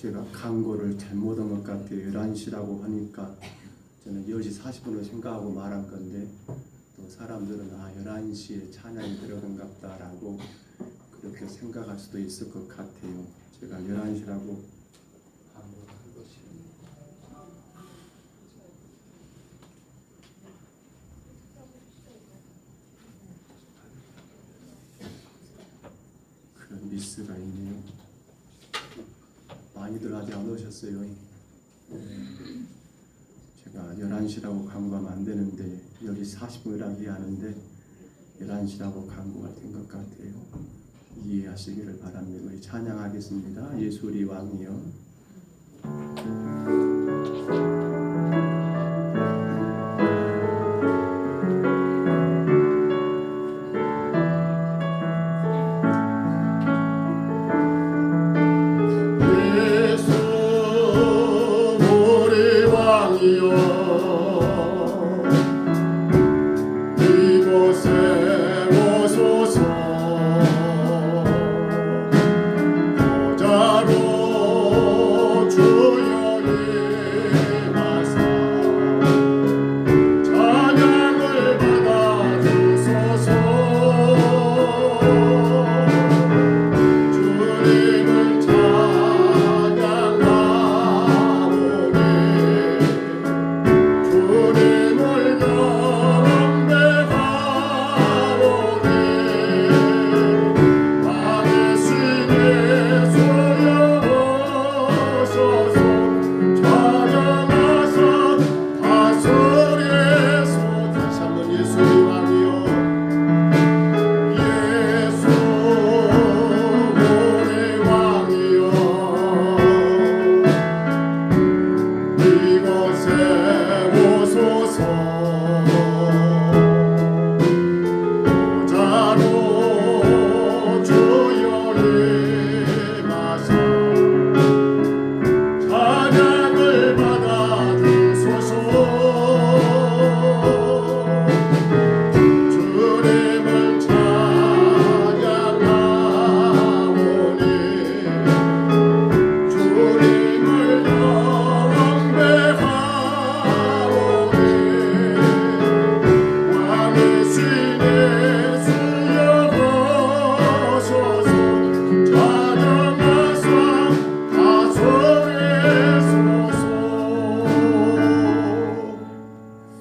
제가 광고를 잘못 한 것 같아요. 11시라고 하니까 저는 10시 40분을 생각하고 말한 건데 또 사람들은 11시에 찬양이 들어간가 보다라고 그렇게 생각할 수도 있을 것 같아요. 제가 11시라고 광고를 한 것입니다. 그런 미스가 있네요. 많이들 아직 안 오셨어요. 제가 11시라고 광고하면 안 되는데 10시 40분이라고 하는데 11시라고 광고가 된 것 같아요. 이해하시기를 바랍니다. 우리 찬양하겠습니다. 예수 우리 왕이여.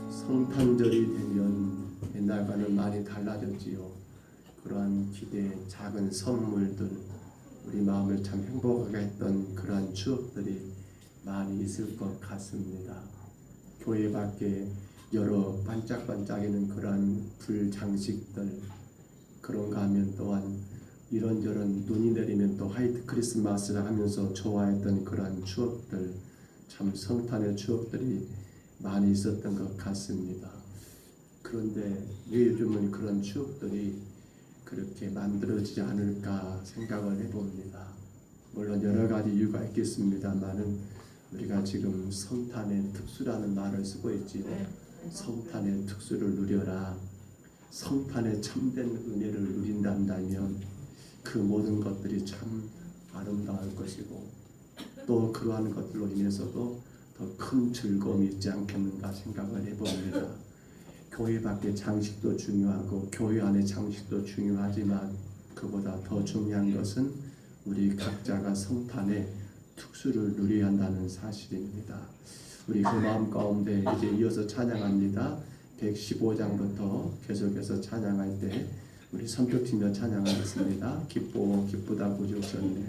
성탄절이 되면 옛날과는 많이 달라졌지요. 그러한 기대, 작은 선물들, 우리 마음을 참 행복하게 했던 그러한 추억들이 많이 있을 것 같습니다. 교회 밖에 여러 반짝반짝이는 그러한 불 장식들, 그런가 하면 또한 이런저런 눈이 내리면 또 화이트 크리스마스를 하면서 좋아했던 그러한 추억들, 참 성탄의 추억들이 많이 있었던 것 같습니다. 그런데 왜 요즘은 그런 추억들이 그렇게 만들어지지 않을까 생각을 해봅니다. 물론 여러 가지 이유가 있겠습니다만은 우리가 지금 성탄의 특수라는 말을 쓰고 있지요. 성탄의 특수를 누려라. 성탄의 참된 은혜를 누린다면 그 모든 것들이 참 아름다울 것이고 또 그러한 것들로 인해서도 더 큰 즐거움이 있지 않겠는가 생각을 해봅니다. 교회 밖의 장식도 중요하고 교회 안의 장식도 중요하지만 그보다 더 중요한 것은 우리 각자가 성탄의 특수를 누려야 한다는 사실입니다. 우리 그 마음 가운데 이제 이어서 찬양합니다. 115장부터 계속해서 찬양할 때 우리 선교팀과 찬양하겠습니다. 기쁘다 구주 오셨네.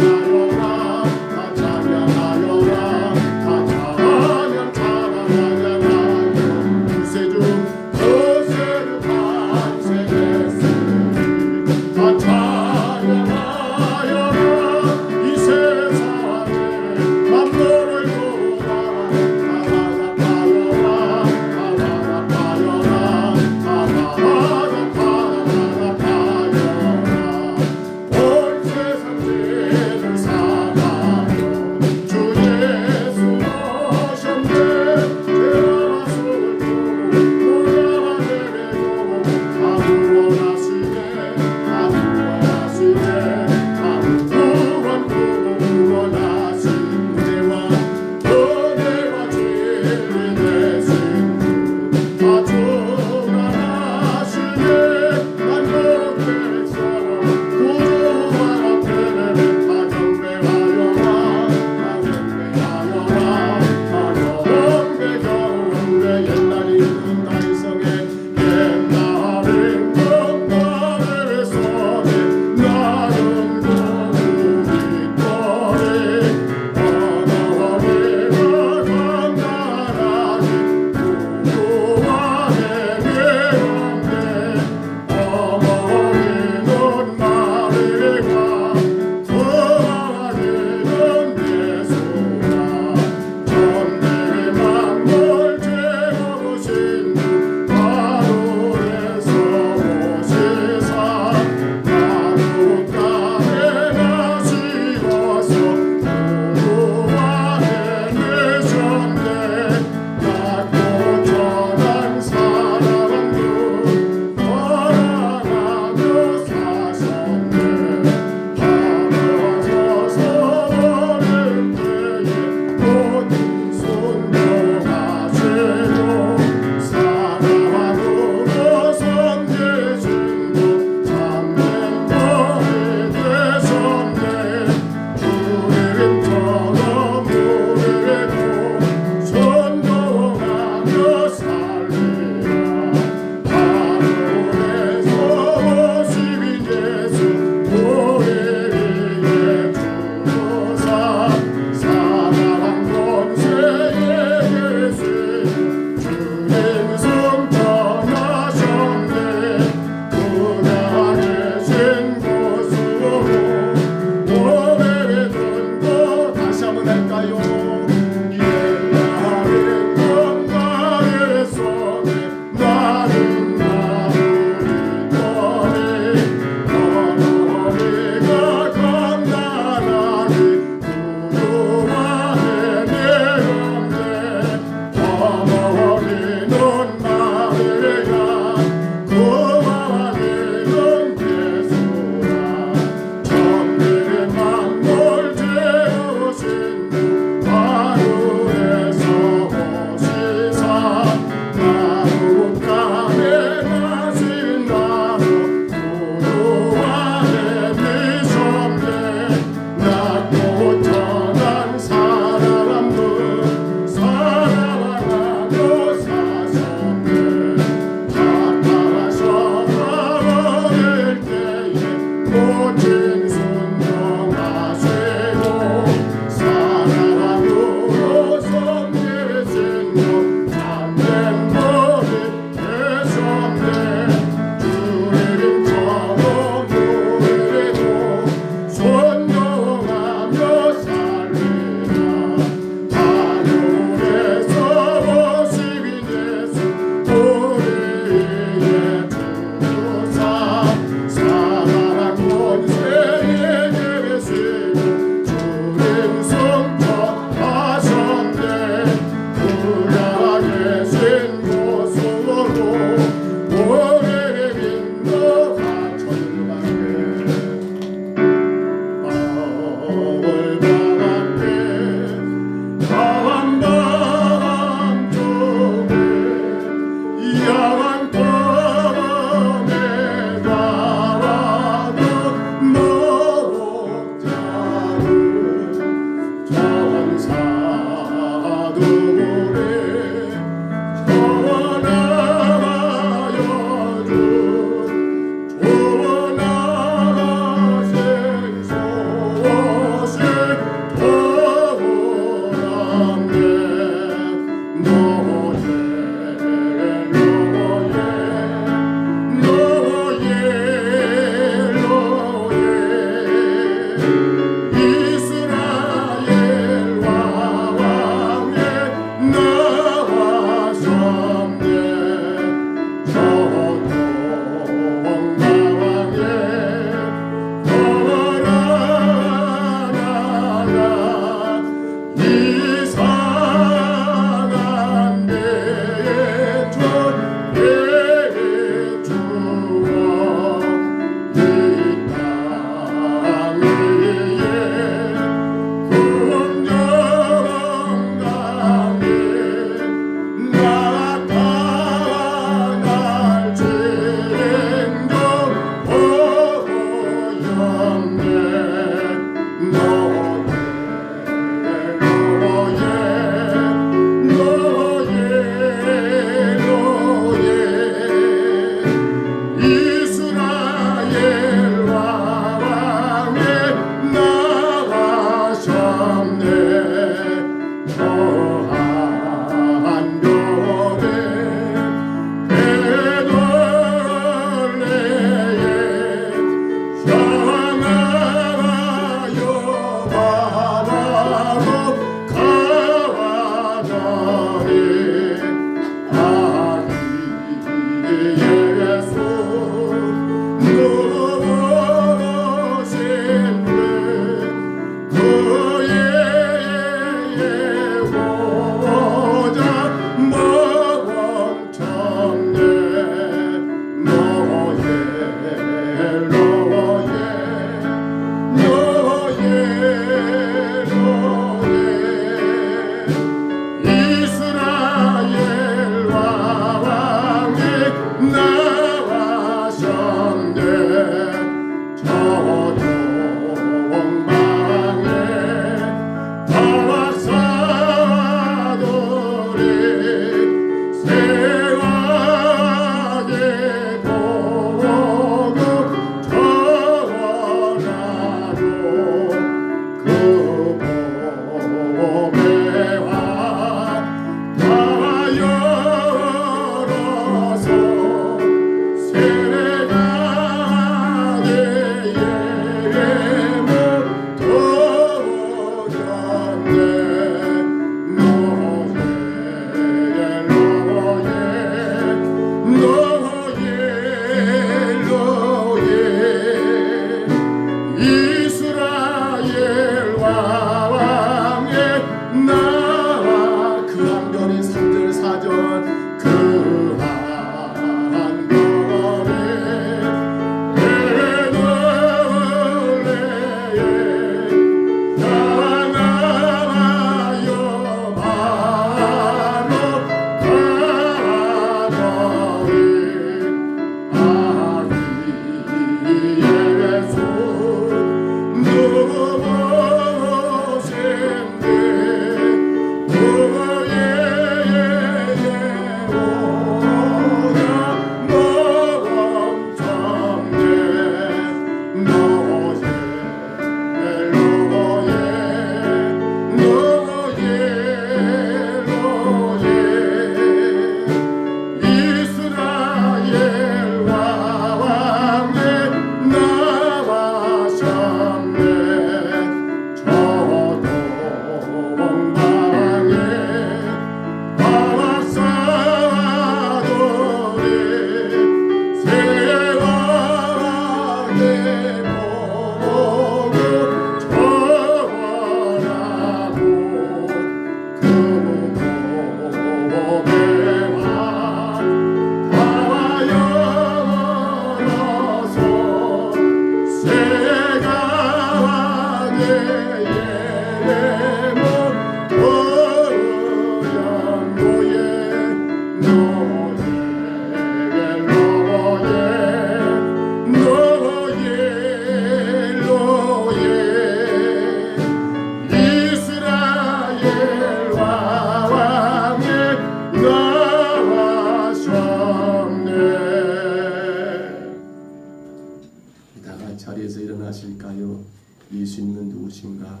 예수님은 누구신가?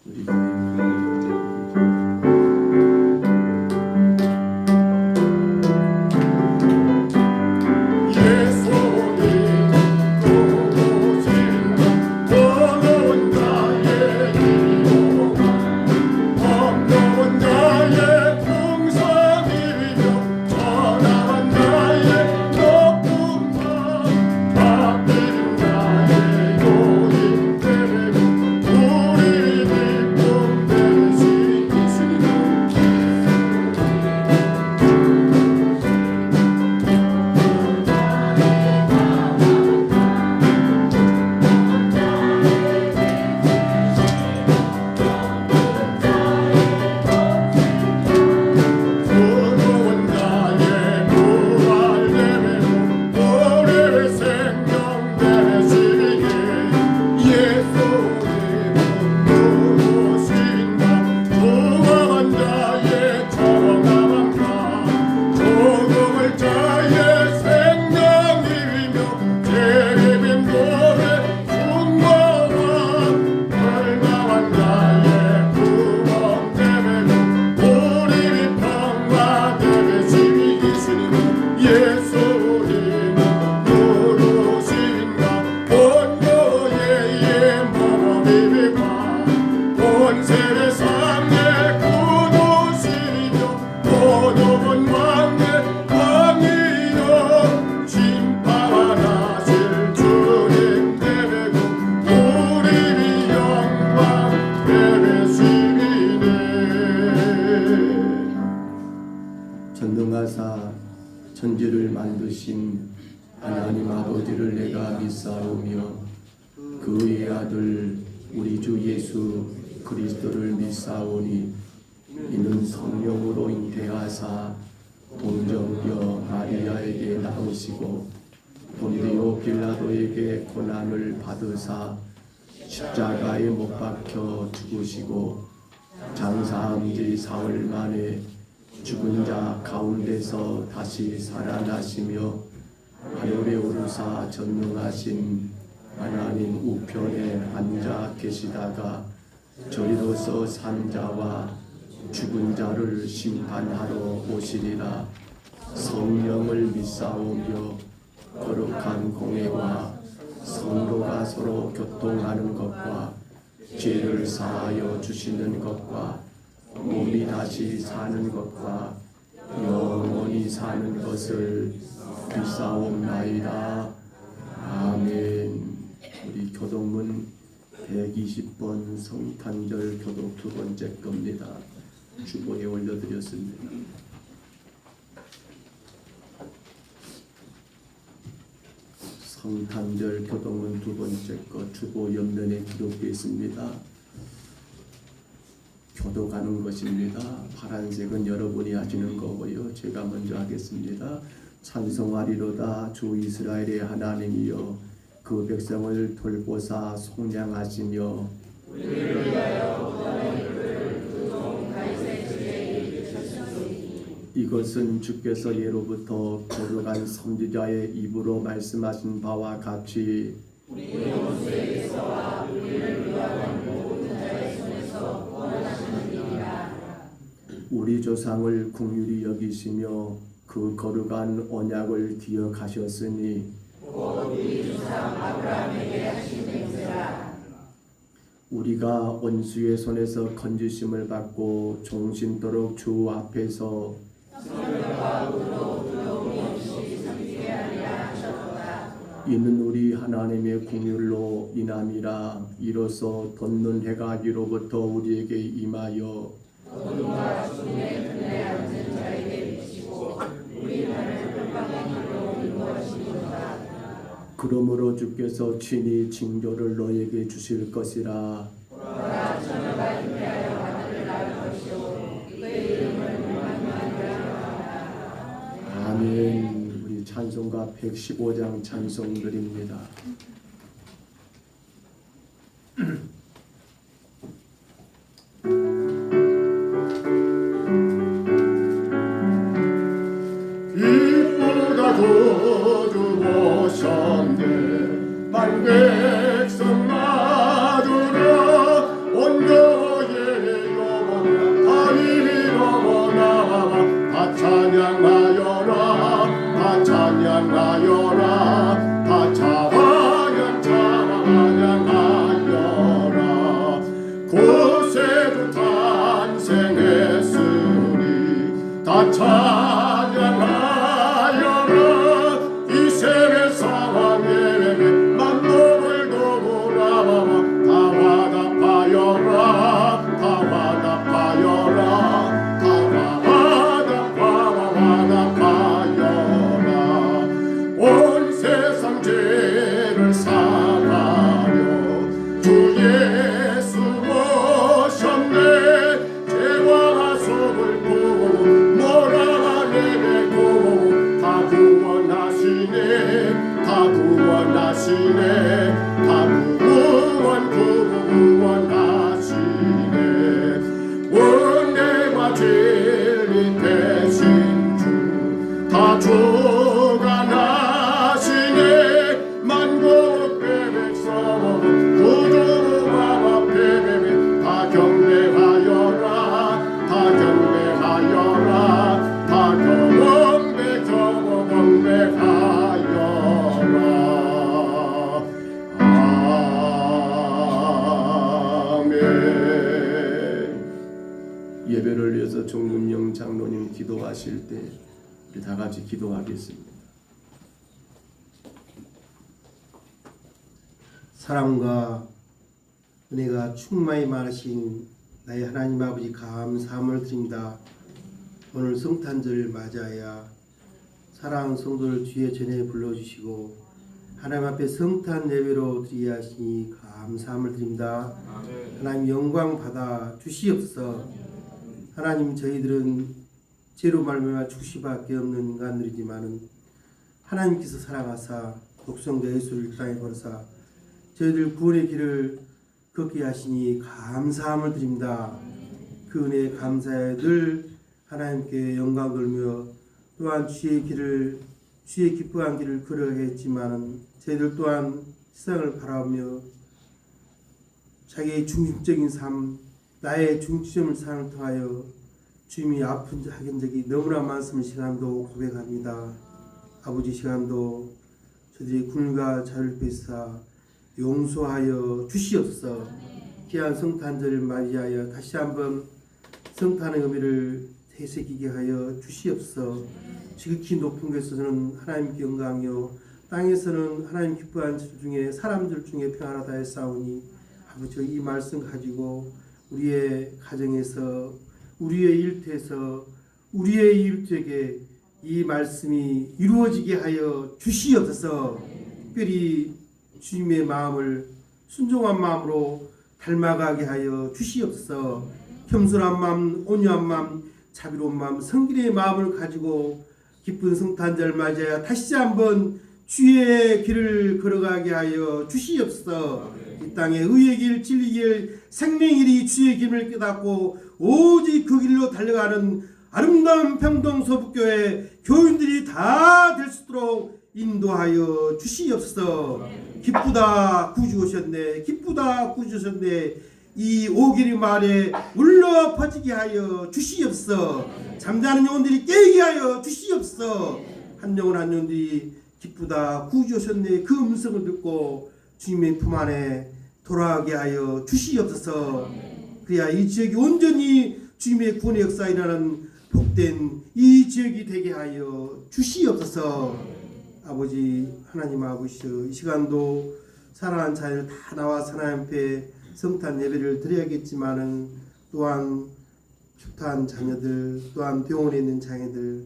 우리 교회 전능하사 천지를 만드신 하나님 아버지를 내가 믿사오며 그의 아들 우리 주 예수 그리스도를 믿사오니 이는 성령으로 잉태하사 동정녀 마리아에게 낳으시고 본디오 빌라도에게 고난을 받으사 십자가에 못 박혀 죽으시고 장사한 지 사흘 만에 죽은 자 가운데서 다시 살아나시며 하늘에 오르사 전능하신 하나님 우편에 앉아 계시다가 저리로서 산 자와 죽은 자를 심판하러 오시리라. 성령을 믿사오며 거룩한 공회와 성도가 서로 교통하는 것과 죄를 사하여 주시는 것과 몸이 다시 사는 것과 영원히 사는 것을 믿사옵나이다. 아멘. 우리 교독문 120번 성탄절 교독 두 번째 겁니다. 주보에 올려드렸습니다. 성탄절 교독문 두 번째 것 주보 옆면에 기록되어 있습니다. 교독하는 것입니다. 파란색은 여러분이 하시는 거고요. 제가 먼저 하겠습니다. 찬송하리로다 주 이스라엘의 하나님이여 그 백성을 돌보사 속량하시며 우리를 위하여 이것은 주께서 예로부터 거룩한 선지자의 입으로 말씀하신 바와 같이 우리 모세에게서와 우리를 위하여 모든 자의 손에서 구원하시는 일이라. 우리 조상을 긍휼히 여기시며 그 거룩한 언약을 기억하셨으니 곧 우리 조상 아브라함에게 하신 맹세라. 우리가 원수의 손에서 건지심을 받고 종신토록 주 앞에서 성령과 의로 두려움이 없이 섬기게 하리라 하셨도다. 이는 우리 하나님의 긍휼로 인함이라. 이로써 돋는 해가 위로부터 우리에게 임하여 어둠과 죽음의 뜰에 앉은 자에게 비치고 우리 발을 깜빡이 길로 인도하시리로다. 그러므로 주께서 친히 징조를 너에게 주실 것이라. 보라 처녀가 잉태하여 아들을 낳을 것이요 그의 이름을 아멘. 우리 찬송가 115장 찬송 드립니다. 기쁘다 구주 오셨네 만백성 마주 찬양하여라 다 찬양하여라 다 찬양하여라 구세주 탄생했으니 다 찬양하여라 이 세계 상황에 만복을 도우라 다 화답하여라 다 화답하여라 다 화답하여라 온 세상 죄를 사하려 주 예수 오셨네 죄와 속을 보고 모라가 내뱉고 다 구원하시네 다 구원하시네 다 구원하시네 은혜와 진리 되신 주 다 주관하시네 만국 백성 구주와 앞에 다 경배하여라 다 경배하여라 다 경배하여라 아멘. 예배를 위해서 종문영 장로님 기도하실 때 우리 다 같이 기도하겠습니다. 사랑과 은혜가 충만히 많으신 나의 하나님 아버지 감사함을 드립니다. 오늘 성탄절을 맞이하여 사랑하는 성도를 주의 전에 불러주시고 하나님 앞에 성탄 예배로 드리게 하시니 감사함을 드립니다. 하나님 영광 받아 주시옵소서. 하나님 저희들은 죄로 말미암아 죽을 수밖에 없는 인간들이지만은 하나님께서 사랑하사 독생자 예수를 땅에 버리사 저희들 구원의 길을 걷게 하시니 감사함을 드립니다. 그 은혜에 감사해 늘 하나님께 영광 돌며 또한 주의 길을 주의 기뻐한 길을 걸어가겠지만은 저희들 또한 세상을 바라보며 자기의 중심적인 삶 나의 중심을 삶을 통하여 주님이 아픈 하긴 적이 너무나 많습니다. 시간도 고백합니다. 아버지 시간도 저들이 굴과 자유를 뺏사 용서하여 주시옵소서. 귀한 성탄절을 맞이하여 다시 한번 성탄의 의미를 되새기게 하여 주시옵소서. 지극히 높은 곳에서는 하나님께 영광이요 땅에서는 하나님 기뻐하는 중에 사람들 중에 평안하다 했사오니 아버지 이 말씀 가지고 우리의 가정에서 우리의 일터에서 우리의 이웃에게 이 말씀이 이루어지게 하여 주시옵소서. 특별히 주님의 마음을 순종한 마음으로 닮아가게 하여 주시옵소서. 겸손한 마음, 온유한 마음, 자비로운 마음, 성길의 마음을 가지고 기쁜 성탄절 맞이하여 다시 한번 주의 길을 걸어가게 하여 주시옵소서. 이 땅에 의의 길, 진리의 길, 생명의 길이 주의 길을 깨닫고 오직 그 길로 달려가는 아름다운 평동서북교회 교인들이 다 될 수 있도록 인도하여 주시옵소서. 기쁘다 구주 오셨네, 기쁘다 구주 오셨네, 이 오길이 말에 울려 퍼지게 하여 주시옵소서. 잠자는 영혼들이 깨게 하여 주시옵소서. 한 영혼 한 영혼들이 기쁘다 구주 오셨네 그 음성을 듣고 주님의 품 안에 돌아가게 하여 주시옵소서. 그래야 이 지역이 온전히 주님의 구원의 역사에 일어나는 복된 이 지역이 되게 하여 주시옵소서. 아버지 하나님 아버지 이 시간도 사랑하는 자녀들 다 나와 하나님 앞에 성탄 예배를 드려야겠지만은 또한 축탄 자녀들, 또한 병원에 있는 자녀들,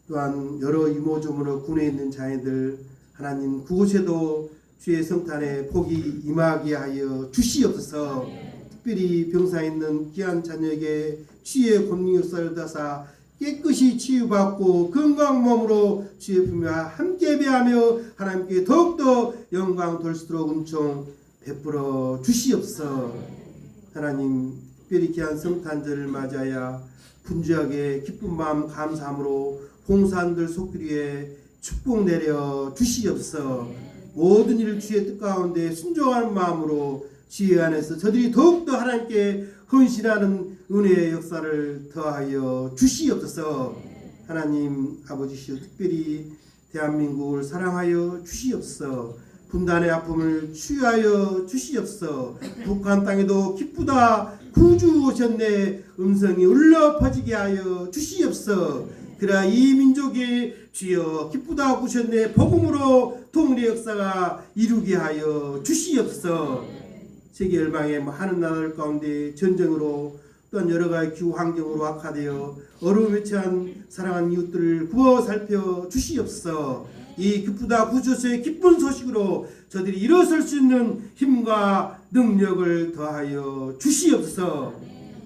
또한 여러 이모저모로 군에 있는 자녀들 하나님 그곳에도 주의 성탄의 복이 임하게 하여 주시옵소서. 특별히 병상에 있는 귀한 자녀에게 주의 권능 역사를 다사 깨끗이 치유받고 건강 몸으로 주의 품에 함께 배하며 하나님께 더욱더 영광 돌수록 은총 베풀어 주시옵소서. 하나님 특별히 귀한 성탄절을 맞아야 분주하게 기쁜 마음 감사함으로 봉사한들 속들이에 축복 내려 주시옵소서. 모든 일을 주의 뜻 가운데 순종하는 마음으로 지혜 안에서 저들이 더욱더 하나님께 헌신하는 은혜의 역사를 더하여 주시옵소서. 하나님 아버지시여 특별히 대한민국을 사랑하여 주시옵소서. 분단의 아픔을 치유하여 주시옵소서. 북한 땅에도 기쁘다 구주 오셨네 음성이 울려 퍼지게 하여 주시옵소서. 그러나 이 민족이 주여 기쁘다 구셨네 복음으로 통일의 역사가 이루게 하여 주시옵소서. 세계 열방의 많은 나라들 가운데 전쟁으로 또한 여러 가지 기후 환경으로 악화되어 어려움에 처한 사랑하는 이웃들을 구워 살펴 주시옵소서. 이 기쁘다 구주소의 기쁜 소식으로 저들이 일어설 수 있는 힘과 능력을 더하여 주시옵소서.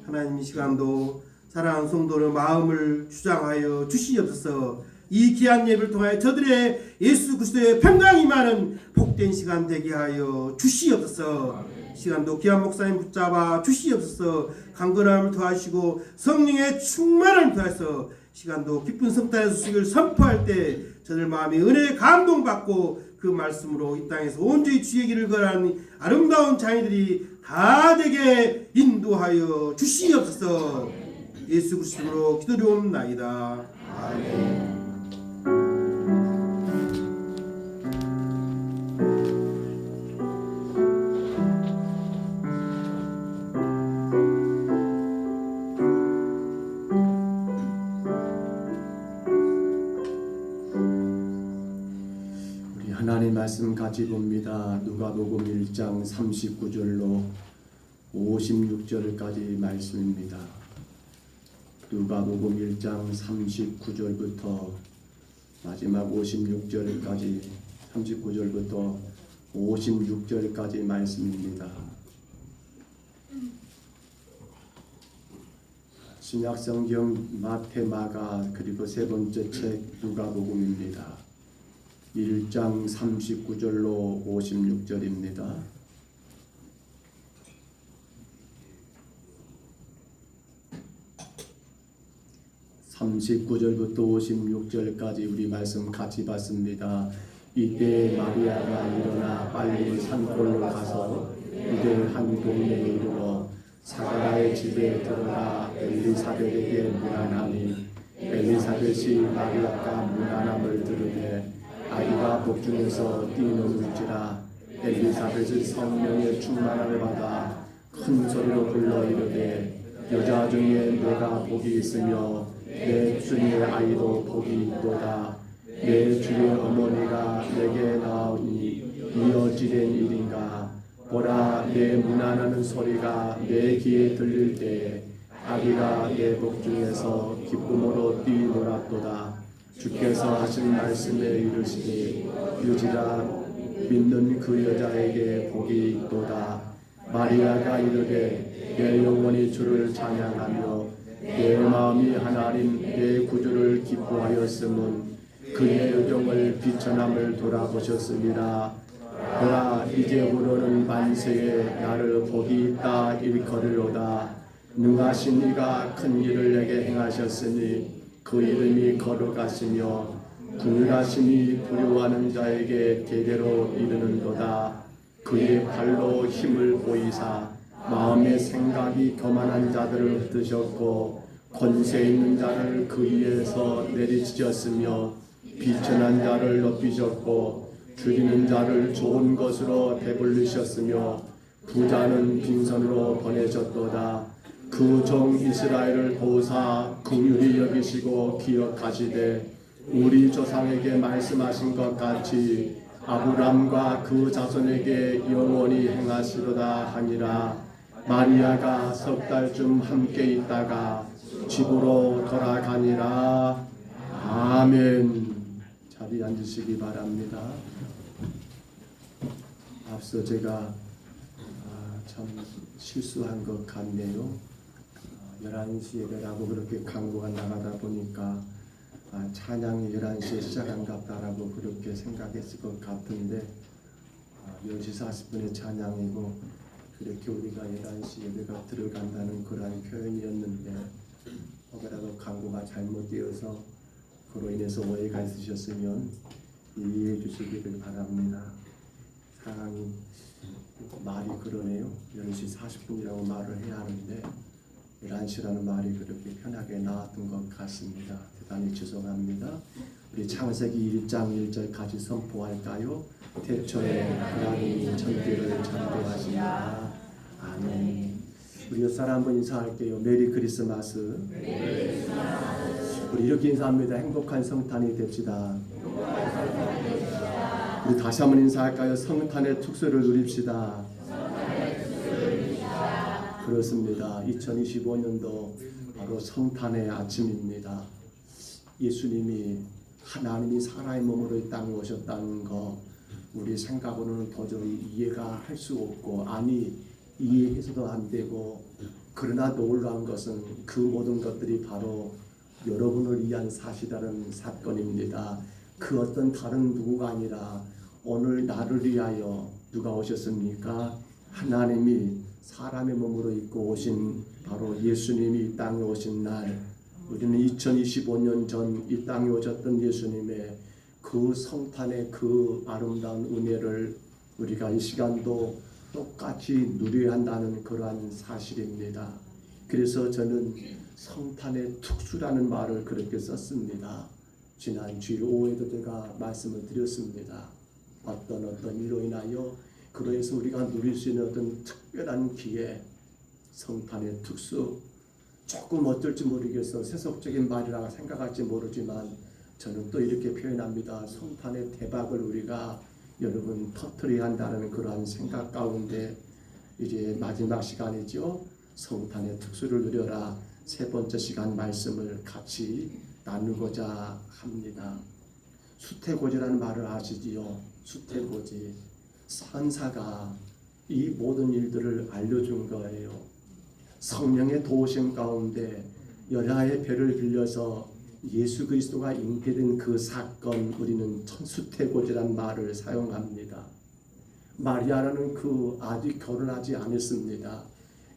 하나님 이 시간도 사랑하는 성도의 마음을 주장하여 주시옵소서. 이 귀한 예배를 통하여 저들의 예수 그리스도의 평강이 많은 복된 시간 되게 하여 주시옵소서. 시간도 귀한 목사님 붙잡아 주시옵소서. 강건함을 더하시고 성령의 충만을 더해서 시간도 기쁜 성탄의 소식을 선포할 때 저들 마음이 은혜에 감동받고 그 말씀으로 이 땅에서 온전히 주의 길을 걸어가는 아름다운 자녀들이 다 되게 인도하여 주시옵소서. 예수 그리스도로 기도드리옵나이다. 아멘. 하나님 말씀 같이 봅니다. 누가복음 1장 39절로 56절까지 말씀입니다. 누가복음 1장 39절부터 마지막 56절까지 39절부터 56절까지 말씀입니다. 신약성경 마태, 마가 그리고 세 번째 책 누가복음입니다. 1장 39절로 56절입니다. (39절부터) (56절까지) 우리 말씀 같이 봤습니다. 이때 마리아가 일어나 빨리 산골로 가서 유대 한 동네에 이르러 사가랴의 집에 들어가 엘리사벳에게 문안하니 엘리사벳이 마리아가 문안함을 들으되 아기가 복중에서 뛰노는지라 엘리사벳의 성령의 충만함을 받아 큰 소리로 불러 이르되 여자 중에 내가 복이 있으며 내 주의 아이도 복이 있도다. 내 주의 어머니가 내게 낳으니 이어지된 일인가. 보라, 내 문안하는 소리가 내 귀에 들릴 때에 아기가 내 복중에서 기쁨으로 뛰놀았도다. 주께서 하신 말씀에 이르시니 유지라 믿는 그 여자에게 복이 있도다. 마리아가 이르되 내 영혼이 주를 찬양하며 내 마음이 하나님 내 구주를 기뻐하였음은 그의 의정을 비천함을 돌아보셨습니다. 보라, 이제부로는 만세에 나를 복이 있다 일컬으로다. 능하신 이가 큰 일을 내게 행하셨으니 그 이름이 거룩하시며 궁일하심이 두려워하는 자에게 대대로 이르는도다. 그의 발로 힘을 보이사 마음의 생각이 교만한 자들을 흩으셨고 권세 있는 자를 그 위에서 내리치셨으며 비천한 자를 높이셨고 줄이는 자를 좋은 것으로 배불리셨으며 부자는 빈손으로 보내셨도다. 그 종 이스라엘을 보사 긍휼히 여기시고 기억하시되 우리 조상에게 말씀하신 것 같이 아브람과 그 자손에게 영원히 행하시로다 하니라. 마리아가 석 달쯤 함께 있다가 집으로 돌아가니라. 아멘. 자리에 앉으시기 바랍니다. 앞서 제가 참 실수한 것 같네요. 11시 예배라고 그렇게 광고가 나가다 보니까 찬양이 11시에 시작한 것 같다라고 그렇게 생각했을 것 같은데 10시 40분에 찬양이고 그렇게 우리가 11시 예배가 들어간다는 그러한 표현이었는데 혹여라도 광고가 잘못되어서 그로 인해서 오해가 있으셨으면 이해해 주시기를 바랍니다. 상황이 말이 그러네요. 10시 40분이라고 말을 해야 하는데 11시라는 말이 그렇게 편하게 나왔던 것 같습니다. 아니 죄송합니다. 우리 창세기 1장 1절까지 선포할까요? 태초에 하나님이 천지를 창조하시니라. 아멘. 우리 옆사람 한번 인사할게요. 메리 크리스마스. 우리 이렇게 인사합니다. 행복한 성탄이 됩시다. 우리 다시 한번 인사할까요? 성탄의 특수를 누립시다. 그렇습니다. 2025년도 바로 성탄의 아침입니다. 예수님이 하나님이 사람의 몸으로 이 땅에 오셨다는 거 우리 생각으로는 도저히 이해가 할 수 없고 아니 이해해서도 안 되고 그러나 놀라운 것은 그 모든 것들이 바로 여러분을 위한 사실이라는 사건입니다. 그 어떤 다른 누구가 아니라 오늘 나를 위하여 누가 오셨습니까? 하나님이 사람의 몸으로 입고 오신 바로 예수님이 이 땅에 오신 날 우리는 2025년 전 이 땅에 오셨던 예수님의 그 성탄의 그 아름다운 은혜를 우리가 이 시간도 똑같이 누려야 한다는 그러한 사실입니다. 그래서 저는 성탄의 특수라는 말을 그렇게 썼습니다. 지난 주일 오후에도 제가 말씀을 드렸습니다. 어떤 일로 인하여 그래서 우리가 누릴 수 있는 어떤 특별한 기회, 성탄의 특수, 조금 어떨지 모르겠어 세속적인 말이라 생각할지 모르지만 저는 또 이렇게 표현합니다. 성탄의 대박을 우리가 여러분 터뜨려야 한다는 그러한 생각 가운데 이제 마지막 시간이죠. 성탄의 특수를 누려라. 세 번째 시간 말씀을 같이 나누고자 합니다. 수태고지라는 말을 아시지요? 수태고지. 산사가 이 모든 일들을 알려준 거예요. 성령의 도우심 가운데 여자의 배를 빌려서 예수 그리스도가 잉태된 그 사건 우리는 수태고지란 말을 사용합니다. 마리아라는 그 아직 결혼하지 않았습니다.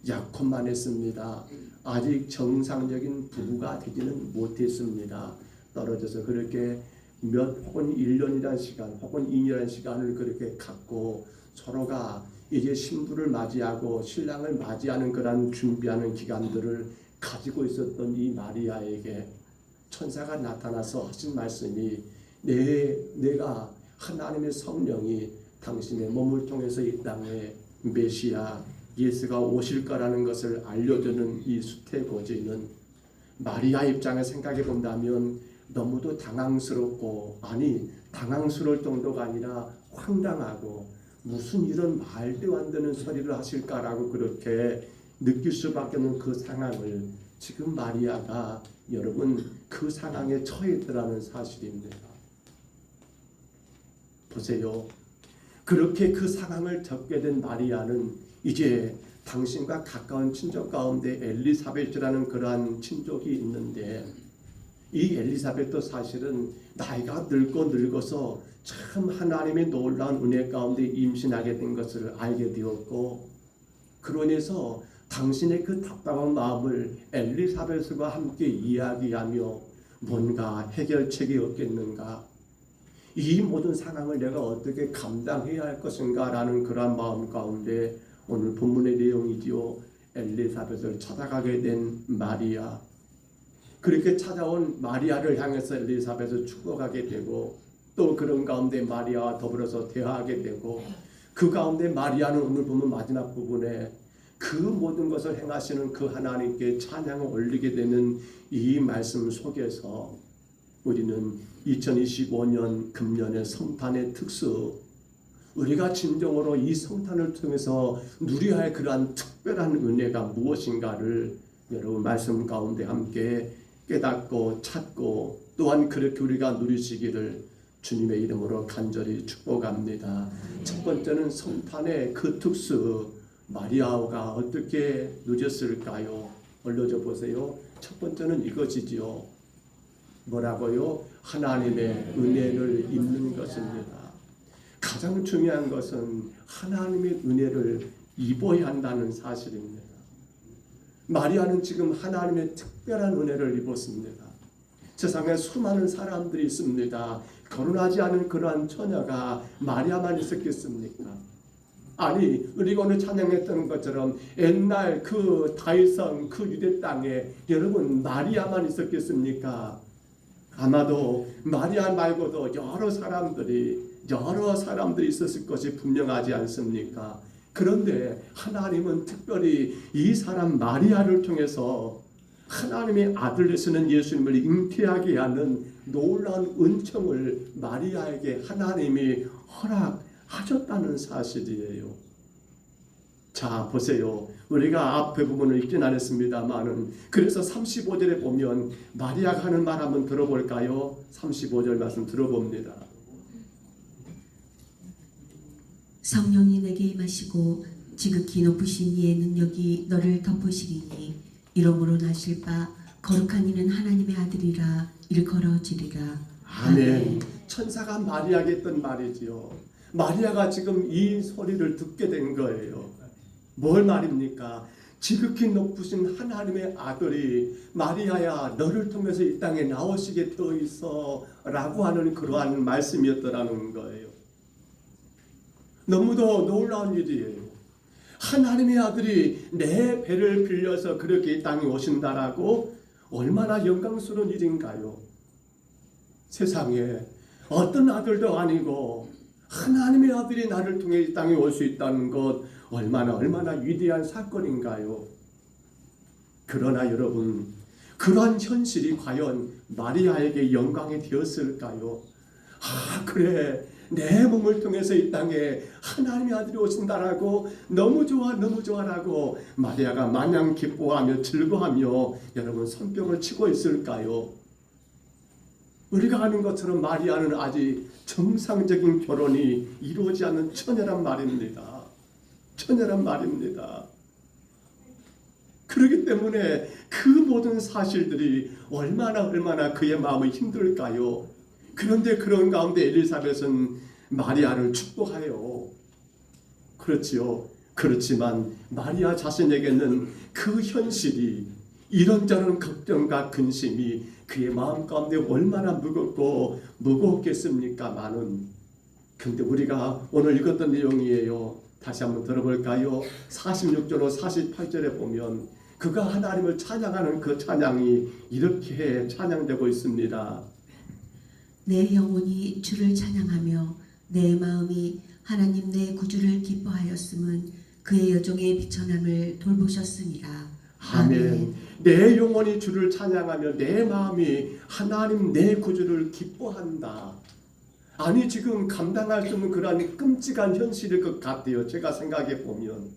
약혼만 했습니다. 아직 정상적인 부부가 되지는 못했습니다. 떨어져서 그렇게 혹은 1년이라는 시간 혹은 2년이라는 시간을 그렇게 갖고 서로가 이제 신부를 맞이하고 신랑을 맞이하는 그런 준비하는 기간들을 가지고 있었던 이 마리아에게 천사가 나타나서 하신 말씀이 내가 하나님의 성령이 당신의 몸을 통해서 이 땅에 메시아 예수가 오실 거라는 것을 알려주는 이 수태고지는 마리아 입장에 생각해 본다면 너무도 당황스럽고 아니 당황스러울 정도가 아니라 황당하고 무슨 이런 말도 안 되는 소리를 하실까라고 그렇게 느낄 수밖에 없는 그 상황을 지금 마리아가 여러분 그 상황에 처해 있더라는 사실입니다. 보세요. 그렇게 그 상황을 겪게 된 마리아는 이제 당신과 가까운 친족 가운데 엘리사벳이라는 그러한 친족이 있는데 이 엘리사벳도 사실은 나이가 늙어서 참 하나님의 놀라운 은혜 가운데 임신하게 된 것을 알게 되었고 그러면서 당신의 그 답답한 마음을 엘리사벳과 함께 이야기하며 뭔가 해결책이 없겠는가 이 모든 상황을 내가 어떻게 감당해야 할 것인가 라는 그런 마음 가운데 오늘 본문의 내용이지요. 엘리사벳을 찾아가게 된 마리아 그렇게 찾아온 마리아를 향해서 엘리사벳을 축복하게 되고 또 그런 가운데 마리아와 더불어서 대화하게 되고 그 가운데 마리아는 오늘 보면 마지막 부분에 그 모든 것을 행하시는 그 하나님께 찬양을 올리게 되는 이 말씀 속에서 우리는 2025년 금년의 성탄의 특수 우리가 진정으로 이 성탄을 통해서 누려야 할 그러한 특별한 은혜가 무엇인가를 여러분 말씀 가운데 함께 깨닫고 찾고 또한 그렇게 우리가 누리시기를 주님의 이름으로 간절히 축복합니다. 첫 번째는 성탄의 그 특수 마리아가 어떻게 누렸을까요? 올려줘 보세요. 첫 번째는 이것이지요. 뭐라고요? 하나님의 은혜를 입는 것입니다. 가장 중요한 것은 하나님의 은혜를 입어야 한다는 사실입니다. 마리아는 지금 하나님의 특별한 은혜를 입었습니다. 세상에 수많은 사람들이 있습니다. 결혼하지 않은 그러한 처녀가 마리아만 있었겠습니까? 아니 우리가 오늘 찬양했던 것처럼 옛날 그 다윗성 그 유대 땅에 여러분 마리아만 있었겠습니까? 아마도 마리아 말고도 여러 사람들이 있었을 것이 분명하지 않습니까? 그런데 하나님은 특별히 이 사람 마리아를 통해서 하나님의 아들 되시는 예수님을 잉태하게 하는 놀라운 은총을 마리아에게 하나님이 허락하셨다는 사실이에요. 자, 보세요. 우리가 앞에 부분을 읽진 않았습니다만은 그래서 35절에 보면 마리아가 하는 말 한번 들어볼까요? 35절 말씀 들어봅니다. 성령이 내게 임하시고 지극히 높으신 이의 능력이 너를 덮으시리니 이러므로 나실 바 거룩한 이는 하나님의 아들이라 일컬어지리라. 아멘. 천사가 마리아에게 했던 말이지요. 마리아가 지금 이 소리를 듣게 된 거예요. 뭘 말입니까? 지극히 높으신 하나님의 아들이 마리아야 너를 통해서 이 땅에 나오시게 되어 있어 라고 하는 그러한 말씀이었더라는 거예요. 너무도 놀라운 일이에요. 하나님의 아들이 내 배를 빌려서 그렇게 이 땅에 오신다라고 얼마나 영광스러운 일인가요? 세상에 어떤 아들도 아니고 하나님의 아들이 나를 통해 이 땅에 올 수 있다는 것 얼마나 위대한 사건인가요? 그러나 여러분, 그러한 현실이 과연 마리아에게 영광이 되었을까요? 아, 그래, 내 몸을 통해서 이 땅에 하나님의 아들이 오신다라고 너무 좋아라고 마리아가 마냥 기뻐하며 즐거워하며 여러분 손뼉을 치고 있을까요? 우리가 아는 것처럼 마리아는 아직 정상적인 결혼이 이루어지지 않는 처녀란 말입니다. 그렇기 때문에 그 모든 사실들이 얼마나 그의 마음이 힘들까요? 그런데 그런 가운데 엘리사벳은 마리아를 축복하여. 그렇지요. 그렇지만 마리아 자신에게는 그 현실이 이런저런 걱정과 근심이 그의 마음 가운데 얼마나 무겁겠습니까만은. 근데 우리가 오늘 읽었던 내용이에요. 다시 한번 들어볼까요? 46절로 48절에 보면 그가 하나님을 찬양하는 그 찬양이 이렇게 찬양되고 있습니다. 내 영혼이 주를 찬양하며 내 마음이 하나님 내 구주를 기뻐하였음은 그의 여종의 비천함을 돌보셨습니다. 아멘. 내 영혼이 주를 찬양하며 내 마음이 하나님 내 구주를 기뻐한다. 아니 지금 감당할 수 없는 그러한 끔찍한 현실일 것 같아요. 제가 생각해 보면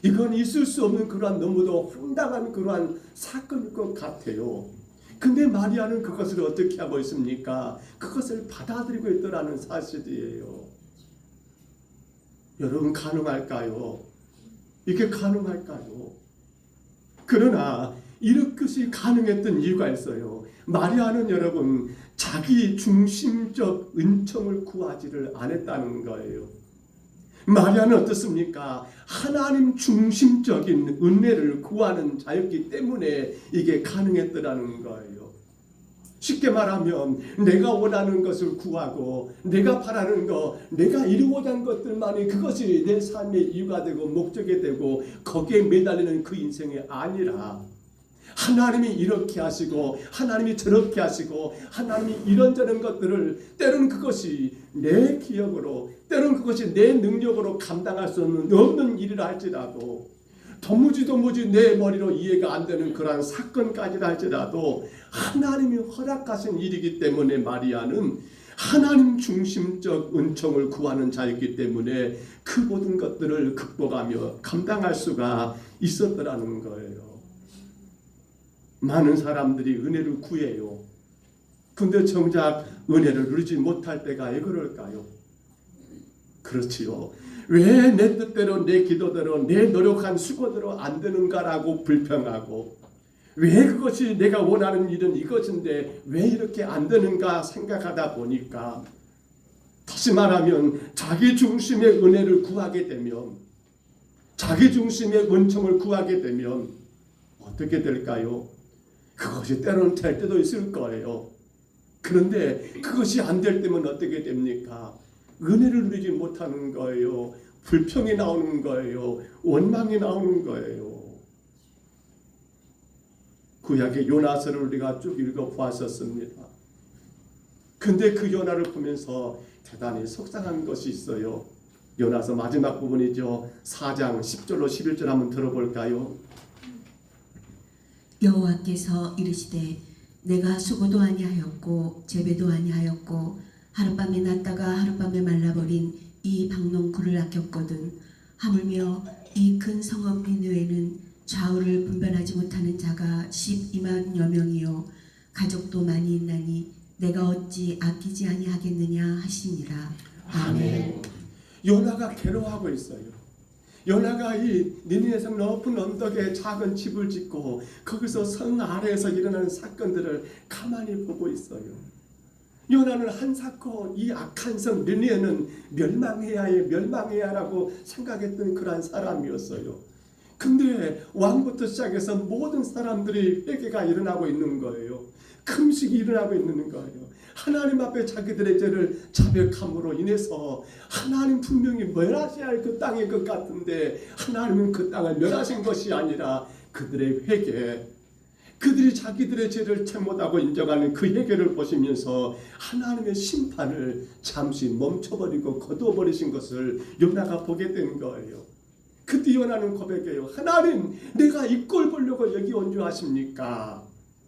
이건 있을 수 없는 그러한 너무도 황당한 그러한 사건일 것 같아요. 근데 마리아는 그것을 어떻게 하고 있습니까? 그것을 받아들이고 있더라는 사실이에요. 여러분 가능할까요? 이게 가능할까요? 그러나 이렇게 가능했던 이유가 있어요. 마리아는 여러분 자기 중심적 은총을 구하지를 않았다는 거예요. 마리아는 어떻습니까? 하나님 중심적인 은혜를 구하는 자였기 때문에 이게 가능했더라는 거예요. 쉽게 말하면 내가 원하는 것을 구하고 내가 바라는 것, 내가 이루고자 하는 것들만이 그것이 내 삶의 이유가 되고 목적이 되고 거기에 매달리는 그 인생이 아니라 하나님이 이렇게 하시고 하나님이 저렇게 하시고 하나님이 이런저런 것들을 때로는 그것이 내 기억으로 때로는 그것이 내 능력으로 감당할 수 없는 일이라 할지라도 도무지 내 머리로 이해가 안 되는 그러한 사건까지라 할지라도 하나님이 허락하신 일이기 때문에 마리아는 하나님 중심적 은총을 구하는 자였기 때문에 그 모든 것들을 극복하며 감당할 수가 있었더라는 거예요. 많은 사람들이 은혜를 구해요. 근데 정작 은혜를 누리지 못할 때가 왜 그럴까요? 그렇지요. 왜 내 뜻대로 내 기도대로 내 노력한 수고대로 안 되는가라고 불평하고 왜 그것이 내가 원하는 일은 이것인데 왜 이렇게 안 되는가 생각하다 보니까 다시 말하면 자기 중심의 은혜를 구하게 되면 자기 중심의 은총을 구하게 되면 어떻게 될까요? 그것이 때로는 될 때도 있을 거예요. 그런데 그것이 안 될 때면 어떻게 됩니까? 은혜를 누리지 못하는 거예요. 불평이 나오는 거예요. 원망이 나오는 거예요. 구약의 요나서를 우리가 쭉 읽어보았었습니다. 근데 그 요나를 보면서 대단히 속상한 것이 있어요. 요나서 마지막 부분이죠. 4장 10절로 11절 한번 들어볼까요? 여호와께서 이르시되 내가 수고도 아니하였고 재배도 아니하였고 하룻밤에 났다가 하룻밤에 말라버린 이 박농쿨을 아꼈거든. 하물며 이 큰 성읍 니느웨는 좌우를 분별하지 못하는 자가 12만여 명이요 가족도 많이 있나니 내가 어찌 아끼지 아니하겠느냐 하시니라. 아멘. 요나가 괴로워하고 있어요. 요나가 이 니느웨성 높은 언덕에 작은 집을 짓고 거기서 성 아래에서 일어나는 사건들을 가만히 보고 있어요. 요나는 한사코 이 악한 성 니느웨는 멸망해야라고 생각했던 그러한 사람이었어요. 근데 왕부터 시작해서 모든 사람들이 회개가 일어나고 있는 거예요. 금식이 일어나고 있는 거예요. 하나님 앞에 자기들의 죄를 자백함으로 인해서 하나님 분명히 멸하셔야 할 그 땅일 것 같은데 하나님은 그 땅을 멸하신 것이 아니라 그들의 회개, 그들이 자기들의 죄를 잘못하고 인정하는 그 회개를 보시면서 하나님의 심판을 잠시 멈춰버리고 거두어버리신 것을 요나가 보게 된 거예요. 그때 요나는 고백해요. 하나님, 내가 이 꼴 보려고 여기 온 줄 아십니까?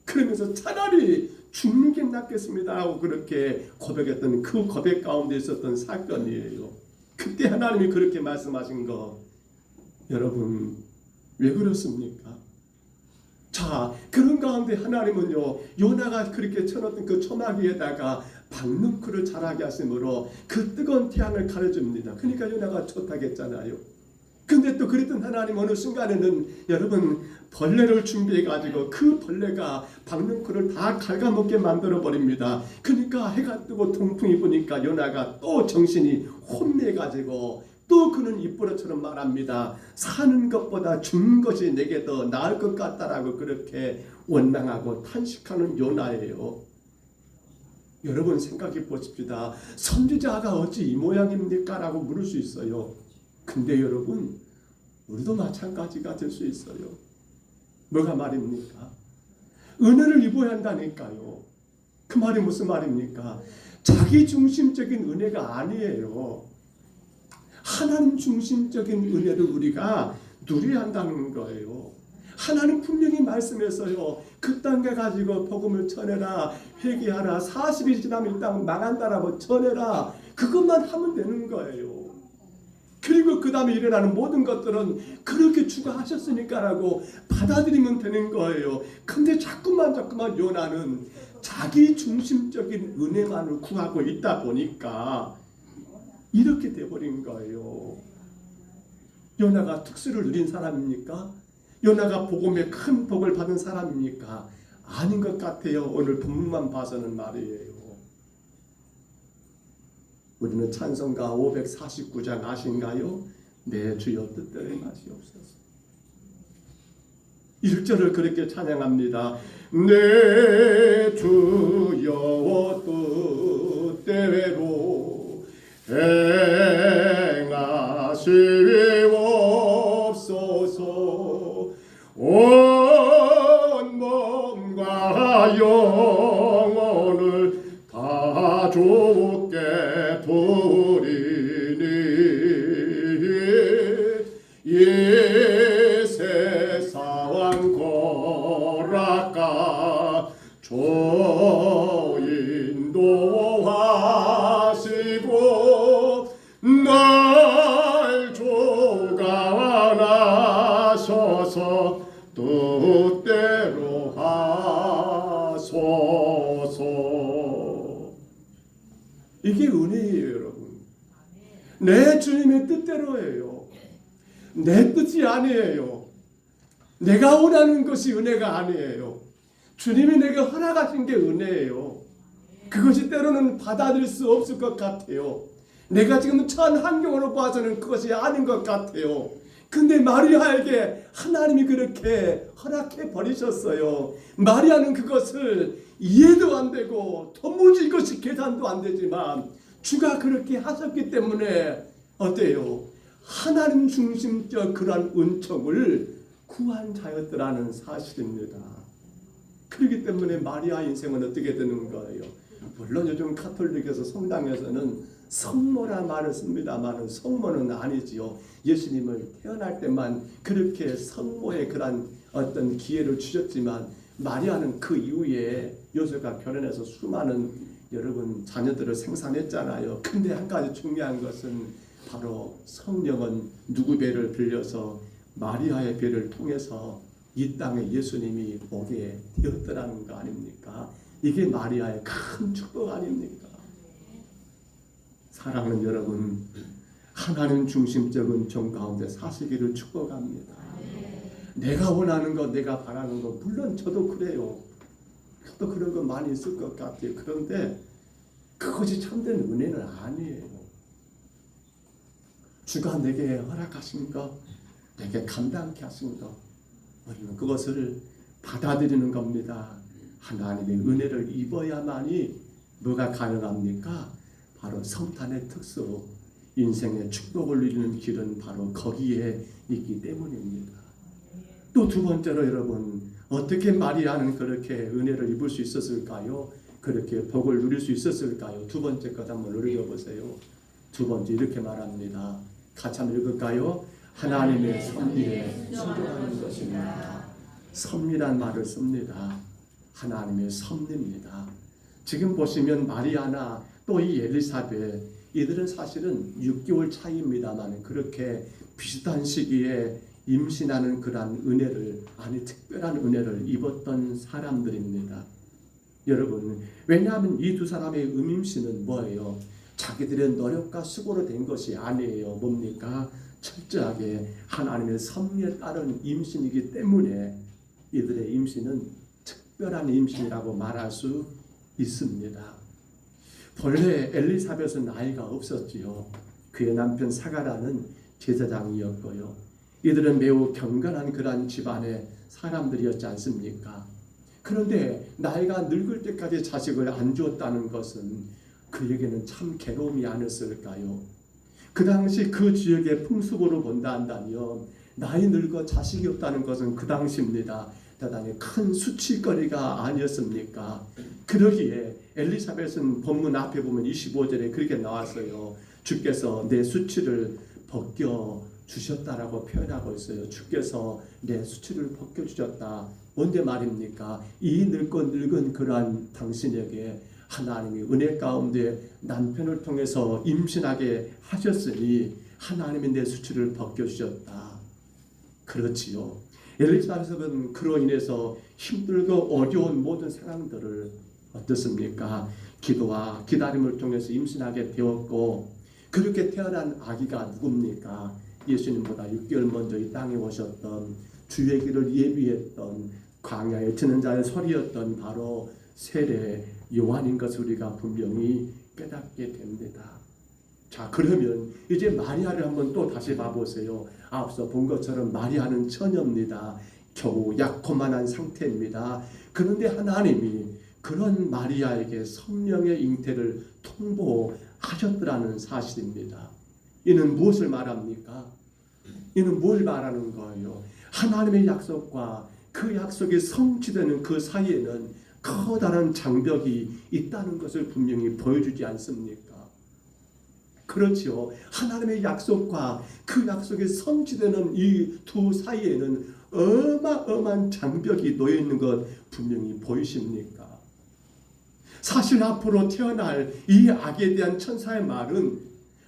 그러면서 차라리 죽는 게 낫겠습니다 하고 그렇게 고백했던 그 고백 가운데 있었던 사건이에요. 그때 하나님이 그렇게 말씀하신 거 여러분 왜 그렇습니까? 자, 그런 가운데 하나님은요 요나가 그렇게 쳐놓던 그 초막위에다가 박농쿨을 자라게 하심으로 그 뜨거운 태양을 가려줍니다. 그러니까 요나가 좋다겠잖아요. 근데 또 그랬던 하나님 어느 순간에는 여러분 벌레를 준비해 가지고 그 벌레가 박농쿨을 다 갉아먹게 만들어 버립니다. 그러니까 해가 뜨고 동풍이 부니까 요나가 또 정신이 혼미해 가지고 또 그는 입버릇처럼 말합니다. 사는 것보다 죽는 것이 내게 더 나을 것 같다라고 그렇게 원망하고 탄식하는 요나예요. 여러분 생각해 보십시다. 선지자가 어찌 이 모양입니까? 라고 물을 수 있어요. 근데 여러분 우리도 마찬가지가 될 수 있어요. 뭐가 말입니까? 은혜를 입어야 한다니까요. 그 말이 무슨 말입니까? 자기 중심적인 은혜가 아니에요. 하나님 중심적인 은혜를 우리가 누려야 한다는 거예요. 하나님 분명히 말씀해서요. 그 땅에 가지고 복음을 전해라. 회개하라. 40일 지나면 이 땅은 망한다라고 전해라. 그것만 하면 되는 거예요. 그리고 그 다음에 일어나는 모든 것들은 그렇게 주관하셨으니까라고 받아들이면 되는 거예요. 근데 자꾸만 요나는 자기 중심적인 은혜만을 구하고 있다 보니까 이렇게 돼버린 거예요. 요나가 특수를 누린 사람입니까? 요나가 복음의 큰 복을 받은 사람입니까? 아닌 것 같아요. 오늘 본문만 봐서는 말이에요. 우리는 찬송가 549장 아신가요? 내 주여 뜻대로 마시옵소서. 1절을 그렇게 찬양합니다. 내 주여 뜻대로 행하시옵소서. 온 몸과 영혼을 다 주께 드리니 이 세상 고락가 인도하시고 날 주관하셔서 뜻대로 하소서. 이게 은혜예요, 여러분. 내 주님의 뜻대로예요. 내 뜻이 아니에요. 내가 원하는 것이 은혜가 아니에요. 주님이 내게 허락하신 게 은혜예요. 그것이 때로는 받아들일 수 없을 것 같아요. 내가 지금 처한 환경으로 봐서는 그것이 아닌 것 같아요. 근데 마리아에게 하나님이 그렇게 허락해 버리셨어요. 마리아는 그것을 이해도 안 되고 도무지 이것이 계산도 안 되지만 주가 그렇게 하셨기 때문에 어때요? 하나님 중심적 그러한 은총을 구한 자였더라는 사실입니다. 그렇기 때문에 마리아 인생은 어떻게 되는 거예요? 물론 요즘 가톨릭에서 성당에서는 성모라 말을 씁니다만 성모는 아니지요. 예수님을 태어날 때만 그렇게 성모의 그런 어떤 기회를 주셨지만 마리아는 그 이후에 요셉과 결혼해서 수많은 여러분 자녀들을 생산했잖아요. 근데 한 가지 중요한 것은 바로 성령은 누구 배를 빌려서 마리아의 배를 통해서 이 땅에 예수님이 오게 되었더라는 거 아닙니까? 이게 마리아의 큰 축복 아닙니까? 사랑하는 여러분, 하나님 중심적인 정 가운데 사시기를 축복합니다. 내가 원하는 것, 내가 바라는 것, 물론 저도 그래요. 저도 그런 거 많이 있을 것 같아요. 그런데 그것이 참된 은혜는 아니에요. 주가 내게 허락하신 것, 내게 감당케 하신 것, 우리는 그것을 받아들이는 겁니다. 하나님의 은혜를 입어야만이 뭐가 가능합니까? 바로 성탄의 특수, 인생의 축복을 누리는 길은 바로 거기에 있기 때문입니다. 또 두 번째로 여러분, 어떻게 마리아는 그렇게 은혜를 입을 수 있었을까요? 그렇게 복을 누릴 수 있었을까요? 두 번째 것 한번 읽어보세요. 두 번째 이렇게 말합니다. 같이 한번 읽을까요? 하나님의 섭리에 순종하는 것입니다. 섭리란 말을 씁니다. 하나님의 섭리입니다. 지금 보시면 마리아나 또 이 엘리사벳, 이들은 사실은 6개월 차이입니다만 그렇게 비슷한 시기에 임신하는 그러한 은혜를, 아니 특별한 은혜를 입었던 사람들입니다. 여러분, 왜냐하면 이 두 사람의 임신은 뭐예요? 자기들의 노력과 수고로 된 것이 아니에요. 뭡니까? 철저하게 하나님의 섭리에 따른 임신이기 때문에 이들의 임신은 특별한 임신이라고 말할 수 있습니다. 본래 엘리사벳은 나이가 없었지요. 그의 남편 사가라는 제사장이었고요. 이들은 매우 경건한 그러한 집안의 사람들이었지 않습니까? 그런데 나이가 늙을 때까지 자식을 안 주었다는 것은 그에게는 참 괴로움이 아니었을까요? 그 당시 그 지역의 풍습으로 본다 한다면 나이 늙어 자식이 없다는 것은 그 당시입니다. 대단히 큰 수치거리가 아니었습니까? 그러기에 엘리사벳은 본문 앞에 보면 25절에 그렇게 나왔어요. 주께서 내 수치를 벗겨 주셨다라고 표현하고 있어요. 주께서 내 수치를 벗겨 주셨다. 언제 말입니까? 이 늙은 그러한 당신에게 하나님이 은혜 가운데 남편을 통해서 임신하게 하셨으니 하나님이 내 수치를 벗겨 주셨다. 그렇지요. 엘리사벳은 그로 인해서 힘들고 어려운 모든 상황들을 어떻습니까? 기도와 기다림을 통해서 임신하게 되었고, 그렇게 태어난 아기가 누굽니까? 예수님보다 6개월 먼저 이 땅에 오셨던, 주의 길을 예비했던, 광야에 지는 자의 소리였던 바로 세례 요한인 것을 우리가 분명히 깨닫게 됩니다. 자, 그러면 이제 마리아를 한번 또 다시 봐보세요. 앞서 본 것처럼 마리아는 처녀입니다. 겨우 약혼만한 상태입니다. 그런데 하나님이 그런 마리아에게 성령의 잉태를 통보하셨더라는 사실입니다. 이는 무엇을 말합니까? 이는 뭘 말하는 거예요? 하나님의 약속과 그 약속이 성취되는 그 사이에는 커다란 장벽이 있다는 것을 분명히 보여주지 않습니까? 그렇지요. 하나님의 약속과 그 약속이 성취되는 이 두 사이에는 어마어마한 장벽이 놓여 있는 것 분명히 보이십니까? 사실 앞으로 태어날 이 아기에 대한 천사의 말은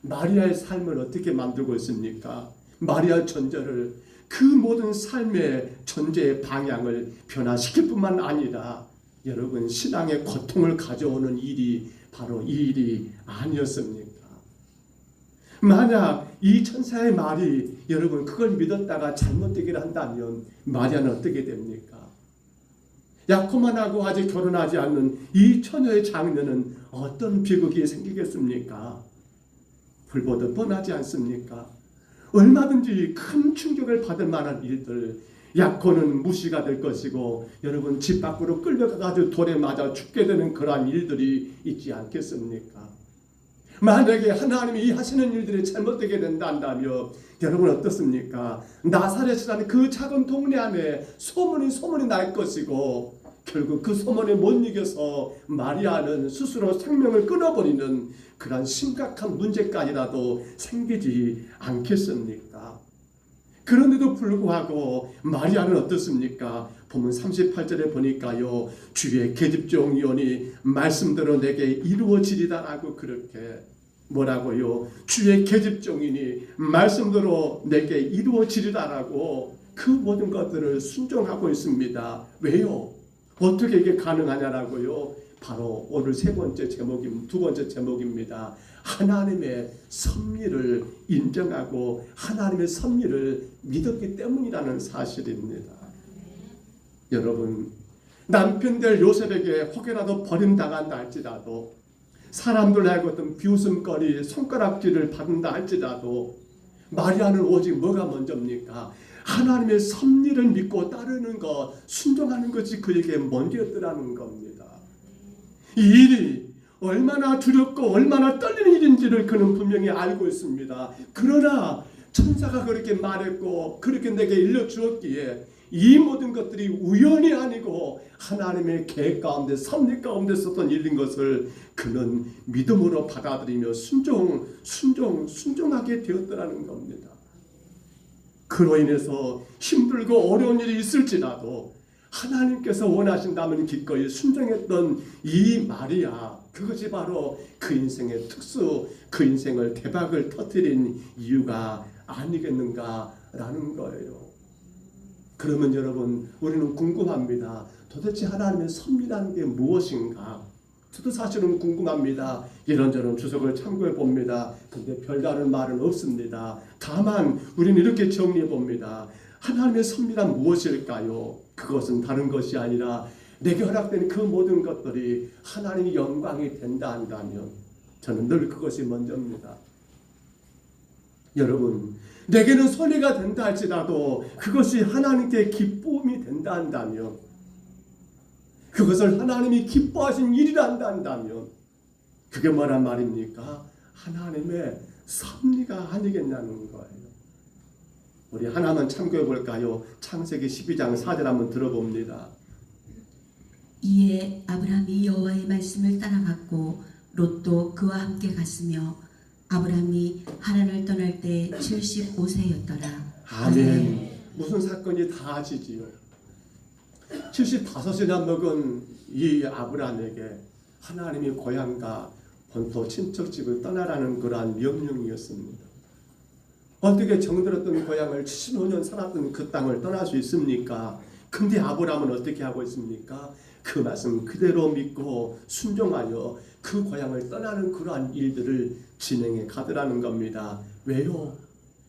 마리아의 삶을 어떻게 만들고 있습니까? 마리아 존재를, 그 모든 삶의 존재의 방향을 변화시킬 뿐만 아니라 여러분, 신앙의 고통을 가져오는 일이 바로 이 일이 아니었습니까? 만약 이 천사의 말이 여러분 그걸 믿었다가 잘못되기를 한다면 마리아는 어떻게 됩니까? 약혼만 하고 아직 결혼하지 않는 이 처녀의 장녀는 어떤 비극이 생기겠습니까? 불보듯 뻔하지 않습니까? 얼마든지 큰 충격을 받을 만한 일들, 약혼은 무시가 될 것이고 여러분 집 밖으로 끌려가가지고 돌에 맞아 죽게 되는 그러한 일들이 있지 않겠습니까? 만약에 하나님이 이 하시는 일들이 잘못되게 된다면 여러분 어떻습니까? 나사렛이라는 그 작은 동네 안에 소문이 날 것이고 결국 그 소문에 못 이겨서 마리아는 스스로 생명을 끊어버리는 그런 심각한 문제까지라도 생기지 않겠습니까? 그런데도 불구하고 마리아는 어떻습니까? 보면 38절에 보니까요, 주의 계집종이오니 말씀대로 내게 이루어지리다라고 그렇게 뭐라고요? 주의 계집종이니 말씀대로 내게 이루어지리다라고 그 모든 것들을 순종하고 있습니다. 왜요? 어떻게 이게 가능하냐라고요? 바로 오늘 두 번째 제목입니다. 하나님의 섭리를 인정하고 하나님의 섭리를 믿었기 때문이라는 사실입니다. 여러분, 남편 될 요셉에게 혹여라도 버림당한다 할지라도, 사람들에게 어떤 비웃음거리 손가락질을 받는다 할지라도, 마리아는 오직 뭐가 먼저입니까? 하나님의 섭리를 믿고 따르는 것, 순종하는 것이 그에게 먼저였더라는 겁니다. 이 일이 얼마나 두렵고 얼마나 떨리는 일인지를 그는 분명히 알고 있습니다. 그러나 천사가 그렇게 말했고 그렇게 내게 일러주었기에 이 모든 것들이 우연이 아니고 하나님의 계획 가운데 섭리 가운데 있었던 일인 것을 그는 믿음으로 받아들이며 순종하게 되었더라는 겁니다. 그로 인해서 힘들고 어려운 일이 있을지라도 하나님께서 원하신다면 기꺼이 순종했던 이 마리아, 그것이 바로 그 인생의 특수, 그 인생을 대박을 터뜨린 이유가 아니겠는가라는 거예요. 그러면 여러분, 우리는 궁금합니다. 도대체 하나님의 섭리라는 게 무엇인가? 저도 사실은 궁금합니다. 이런저런 주석을 참고해 봅니다. 근데 별다른 말은 없습니다. 다만 우리는 이렇게 정리해 봅니다. 하나님의 섭리란 무엇일까요? 그것은 다른 것이 아니라 내게 허락된 그 모든 것들이 하나님의 영광이 된다 한다면, 저는 늘 그것이 먼저입니다. 여러분, 내게는 손해가 된다 할지라도 그것이 하나님께 기쁨이 된다 한다면, 그것을 하나님이 기뻐하신 일이라 한다면, 그게 뭐란 말입니까? 하나님의 섭리가 아니겠냐는 거예요. 우리 하나만 참고해 볼까요? 창세기 12장 4절 한번 들어봅니다. 이에 아브라함이 여호와의 말씀을 따라갔고 롯도 그와 함께 갔으며 아브라함이 하란을 떠날 때 75세였더라. 아멘. 무슨 사건이 다지지요. 75이나 먹은 이 아브라함에게 하나님이 고향과 본토 친척집을 떠나라는 그러한 명령이었습니다. 어떻게 정들었던 고향을 75년 살았던 그 땅을 떠날 수 있습니까? 근데 아브라함은 어떻게 하고 있습니까? 그 말씀 그대로 믿고 순종하여 그 고향을 떠나는 그러한 일들을 진행해 가더라는 겁니다. 왜요?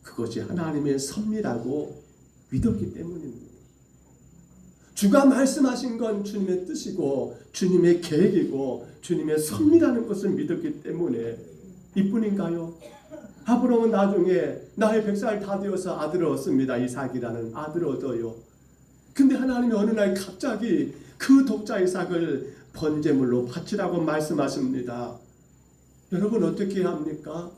그것이 하나님의 섭리라고 믿었기 때문입니다. 주가 말씀하신 건 주님의 뜻이고 주님의 계획이고 주님의 섭리라는 것을 믿었기 때문에 이뿐인가요? 아브라함은 나중에 나의 100살 다 되어서 아들을 얻습니다. 이삭이라는 아들을 얻어요. 근데 하나님이 어느 날 갑자기 그 독자 이삭을 번제물로 바치라고 말씀하십니다. 여러분 어떻게 해야 합니까?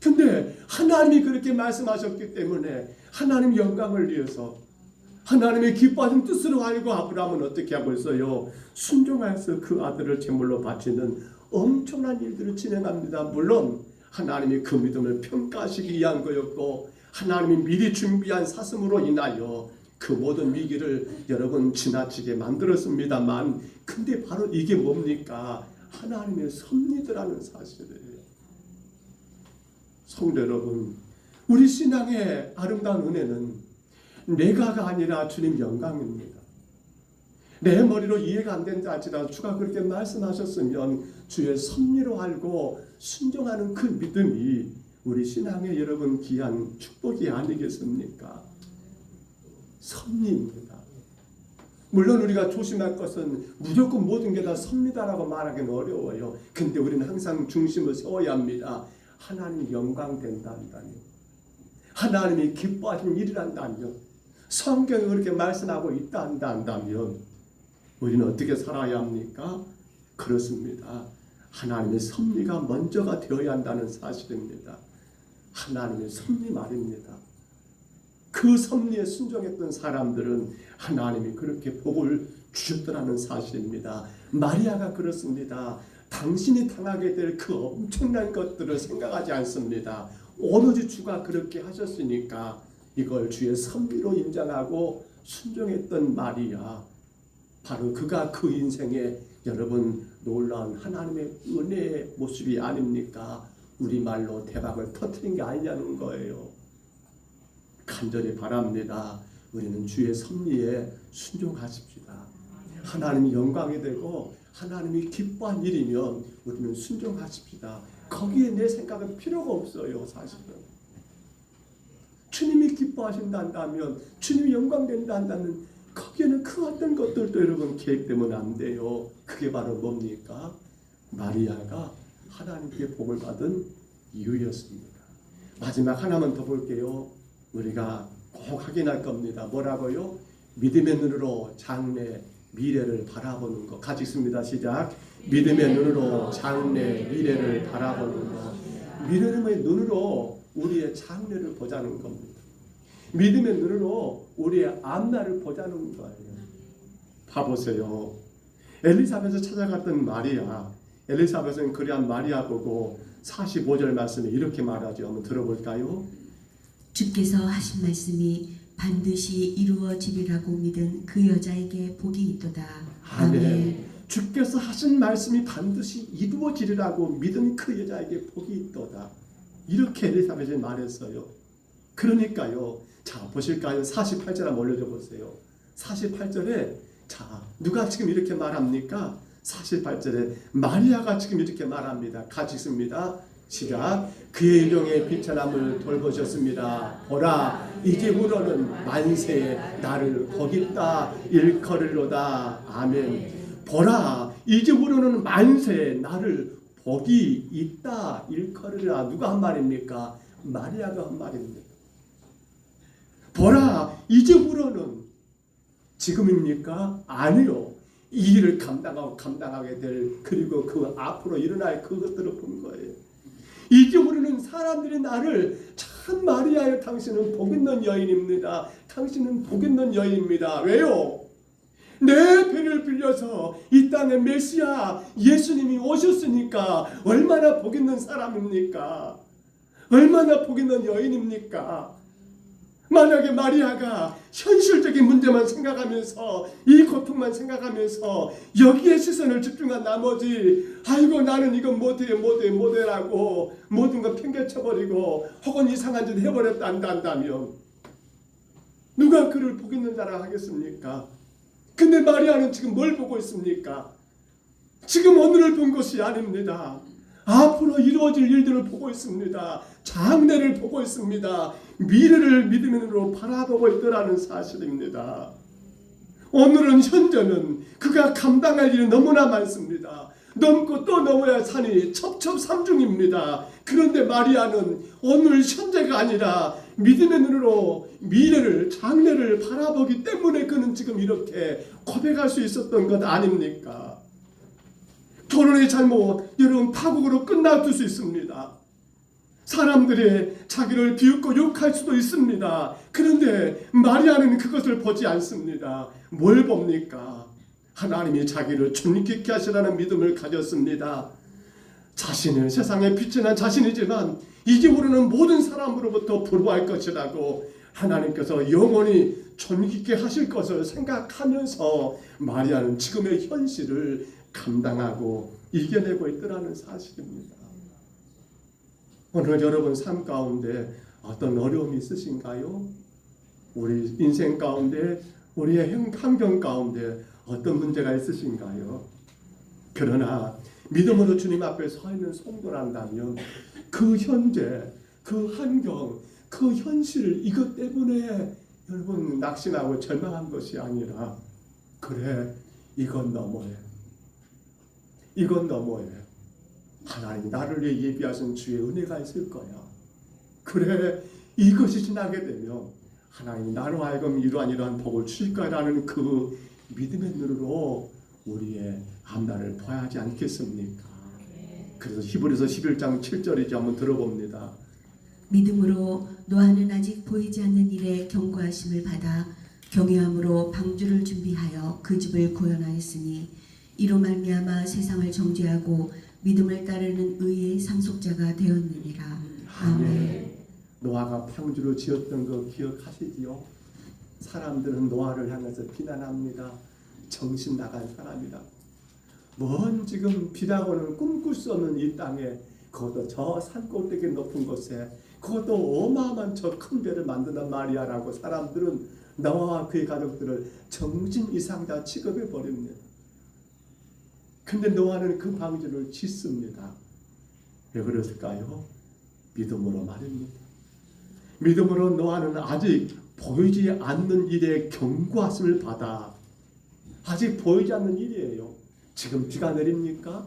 근데 하나님이 그렇게 말씀하셨기 때문에 하나님 영광을 위해서 하나님의 기뻐하신 뜻으로 알고 아브라함은 어떻게 하고 있어요? 순종해서 그 아들을 제물로 바치는 엄청난 일들을 진행합니다. 물론 하나님이 그 믿음을 평가하시기 위한 거였고 하나님이 미리 준비한 사슴으로 인하여 그 모든 위기를 여러분 지나치게 만들었습니다만, 근데 바로 이게 뭡니까? 하나님의 섭리더라는 사실이에요. 성도 여러분, 우리 신앙의 아름다운 은혜는 내가가 아니라 주님 영광입니다. 내 머리로 이해가 안 된다 할지라도 주가 그렇게 말씀하셨으면 주의 섭리로 알고 순종하는 그 믿음이 우리 신앙의 여러분 귀한 축복이 아니겠습니까? 섭리입니다. 물론 우리가 조심할 것은 무조건 모든 게 다 섭리다라고 말하기는 어려워요. 근데 우리는 항상 중심을 세워야 합니다. 하나님 영광 된다니까요. 하나님이 기뻐하시는 일이란다면, 성경이 그렇게 말씀하고 있다 한다면 우리는 어떻게 살아야 합니까? 그렇습니다. 하나님의 섭리가 먼저가 되어야 한다는 사실입니다. 하나님의 섭리 말입니다. 그 섭리에 순종했던 사람들은 하나님이 그렇게 복을 주셨더라는 사실입니다. 마리아가 그렇습니다. 당신이 당하게 될 그 엄청난 것들을 생각하지 않습니다. 오로지 주가 그렇게 하셨으니까 이걸 주의 섭리로 인정하고 순종했던 마리아, 바로 그가 그 인생에 여러분 놀라운 하나님의 은혜의 모습이 아닙니까? 우리말로 대박을 터뜨린 게 아니냐는 거예요. 간절히 바랍니다. 우리는 주의 섭리에 순종하십시다. 하나님이 영광이 되고 하나님이 기뻐한 일이면 우리는 순종하십시다. 거기에 내 생각은 필요가 없어요. 사실은 주님이 기뻐하신다면, 주님이 영광된다면 거기에는 그 어떤 것들도 여러분 개입되면 안 돼요. 그게 바로 뭡니까? 마리아가 하나님께 복을 받은 이유였습니다. 마지막 하나만 더 볼게요. 우리가 꼭 확인할 겁니다. 뭐라고요? 믿음의 눈으로 장래 미래를 바라보는 것. 같이 있습니다. 시작. 믿음의 눈으로 장래 미래를 바라보는 것. 믿음의 눈으로 우리의 장래를 보자는 겁니다. 믿음의 눈으로 우리의 앞날을 보자는 거예요. 봐보세요. 엘리사벳을 찾아갔던 마리아, 엘리사벳은 그리한 마리아 보고 45절 말씀에 이렇게 말하죠. 한번 들어볼까요? 주께서 하신 말씀이 반드시 이루어지리라고 믿은 그 여자에게 복이 있도다. 아멘. 주께서 하신 말씀이 반드시 이루어지리라고 믿은 그 여자에게 복이 있도다. 이렇게 엘리사벳이 말했어요. 그러니까요. 자, 보실까요? 48절 한번 올려줘 보세요. 48절에 자, 누가 지금 이렇게 말합니까? 48절에 마리아가 지금 이렇게 말합니다. 같이 있습니다. 시작. 그의 일용의 비천함을 돌보셨습니다. 보라, 이제부로는 만세에 나를 복있다 일컬으로다. 아멘. 보라, 이제부로는 만세에 나를 복이 있다 일컬으라. 누가 한 말입니까? 마리아가 한 말입니다. 보라, 이제부로는, 지금입니까? 아니요. 이 일을 감당하게 될, 그리고 그 앞으로 일어날 그것들을 본 거예요. 이제부로는 사람들이 나를, 참 마리아여, 당신은 복 있는 여인입니다. 당신은 복 있는 여인입니다. 왜요? 내 배를 빌려서 이 땅에 메시아 예수님이 오셨으니까 얼마나 복 있는 사람입니까? 얼마나 복 있는 여인입니까? 만약에 마리아가 현실적인 문제만 생각하면서 이 고통만 생각하면서 여기에 시선을 집중한 나머지 아이고 나는 이거 못해라고 모든 걸 팽개쳐버리고 혹은 이상한 짓 해버렸다 한다면 누가 그를 복 있는 자라 하겠습니까? 근데 마리아는 지금 뭘 보고 있습니까? 지금 오늘을 본 것이 아닙니다. 앞으로 이루어질 일들을 보고 있습니다. 장래를 보고 있습니다. 미래를 믿음으로 바라보고 있더라는 사실입니다. 오늘은 현재는 그가 감당할 일이 너무나 많습니다. 넘고 또 넘어야 산이 첩첩삼중입니다. 그런데 마리아는 오늘 현재가 아니라 믿음의 눈으로 미래를, 장래를 바라보기 때문에 그는 지금 이렇게 고백할 수 있었던 것 아닙니까? 결혼의 잘못, 여러분 파국으로 끝나줄 수 있습니다. 사람들이 자기를 비웃고 욕할 수도 있습니다. 그런데 마리아는 그것을 보지 않습니다. 뭘 봅니까? 하나님이 자기를 존귀케 하시라는 믿음을 가졌습니다. 자신은 세상의 빛이 난 자신이지만 이제부로는 모든 사람으로부터 부러워할 것이라고 하나님께서 영원히 존귀케 하실 것을 생각하면서 마리아는 지금의 현실을 감당하고 이겨내고 있더라는 사실입니다. 오늘 여러분 삶 가운데 어떤 어려움이 있으신가요? 우리 인생 가운데, 우리의 환경 가운데 어떤 문제가 있으신가요? 그러나 믿음으로 주님 앞에 서 있는 성도란다면 그 현재, 그 환경, 그 현실, 이것 때문에 여러분 낙심하고 절망한 것이 아니라 그래, 이건 너무해. 이건 너무해. 하나님 나를 위해 예비하신 주의 은혜가 있을 거야. 그래, 이것이 지나게 되면 하나님 나로 하여금 이러한 복을 주실 거라는 그 믿음의 눈으로 우리의 앞날을 봐야 하지 않겠습니까? 그래서 히브리서 11장 7절이지 한번 들어봅니다. 믿음으로 노아는 아직 보이지 않는 일에 경고하심을 받아 경외함으로 방주를 준비하여 그 집을 구현하였으니 이로 말미암아 세상을 정죄하고 믿음을 따르는 의의 상속자가 되었느니라. 아멘. 노아가 방주를 지었던 거 기억하시지요? 사람들은 노아를 향해서 비난합니다. 정신 나간 사람이다. 뭔 지금 비라고는 꿈꿀 수 없는 이 땅에, 그것도 저 산꼭대기 높은 곳에, 그것도 어마어마한 저 큰 배를 만든단 말이야라고 사람들은 노아와 그의 가족들을 정신 이상자 취급해 버립니다. 근데 노아는 그 방주를 짓습니다. 왜 그랬을까요? 믿음으로 말입니다. 믿음으로 노아는 아직 보이지 않는 일에 경고하심을 받아, 아직 보이지 않는 일이에요. 지금 비가 내립니까?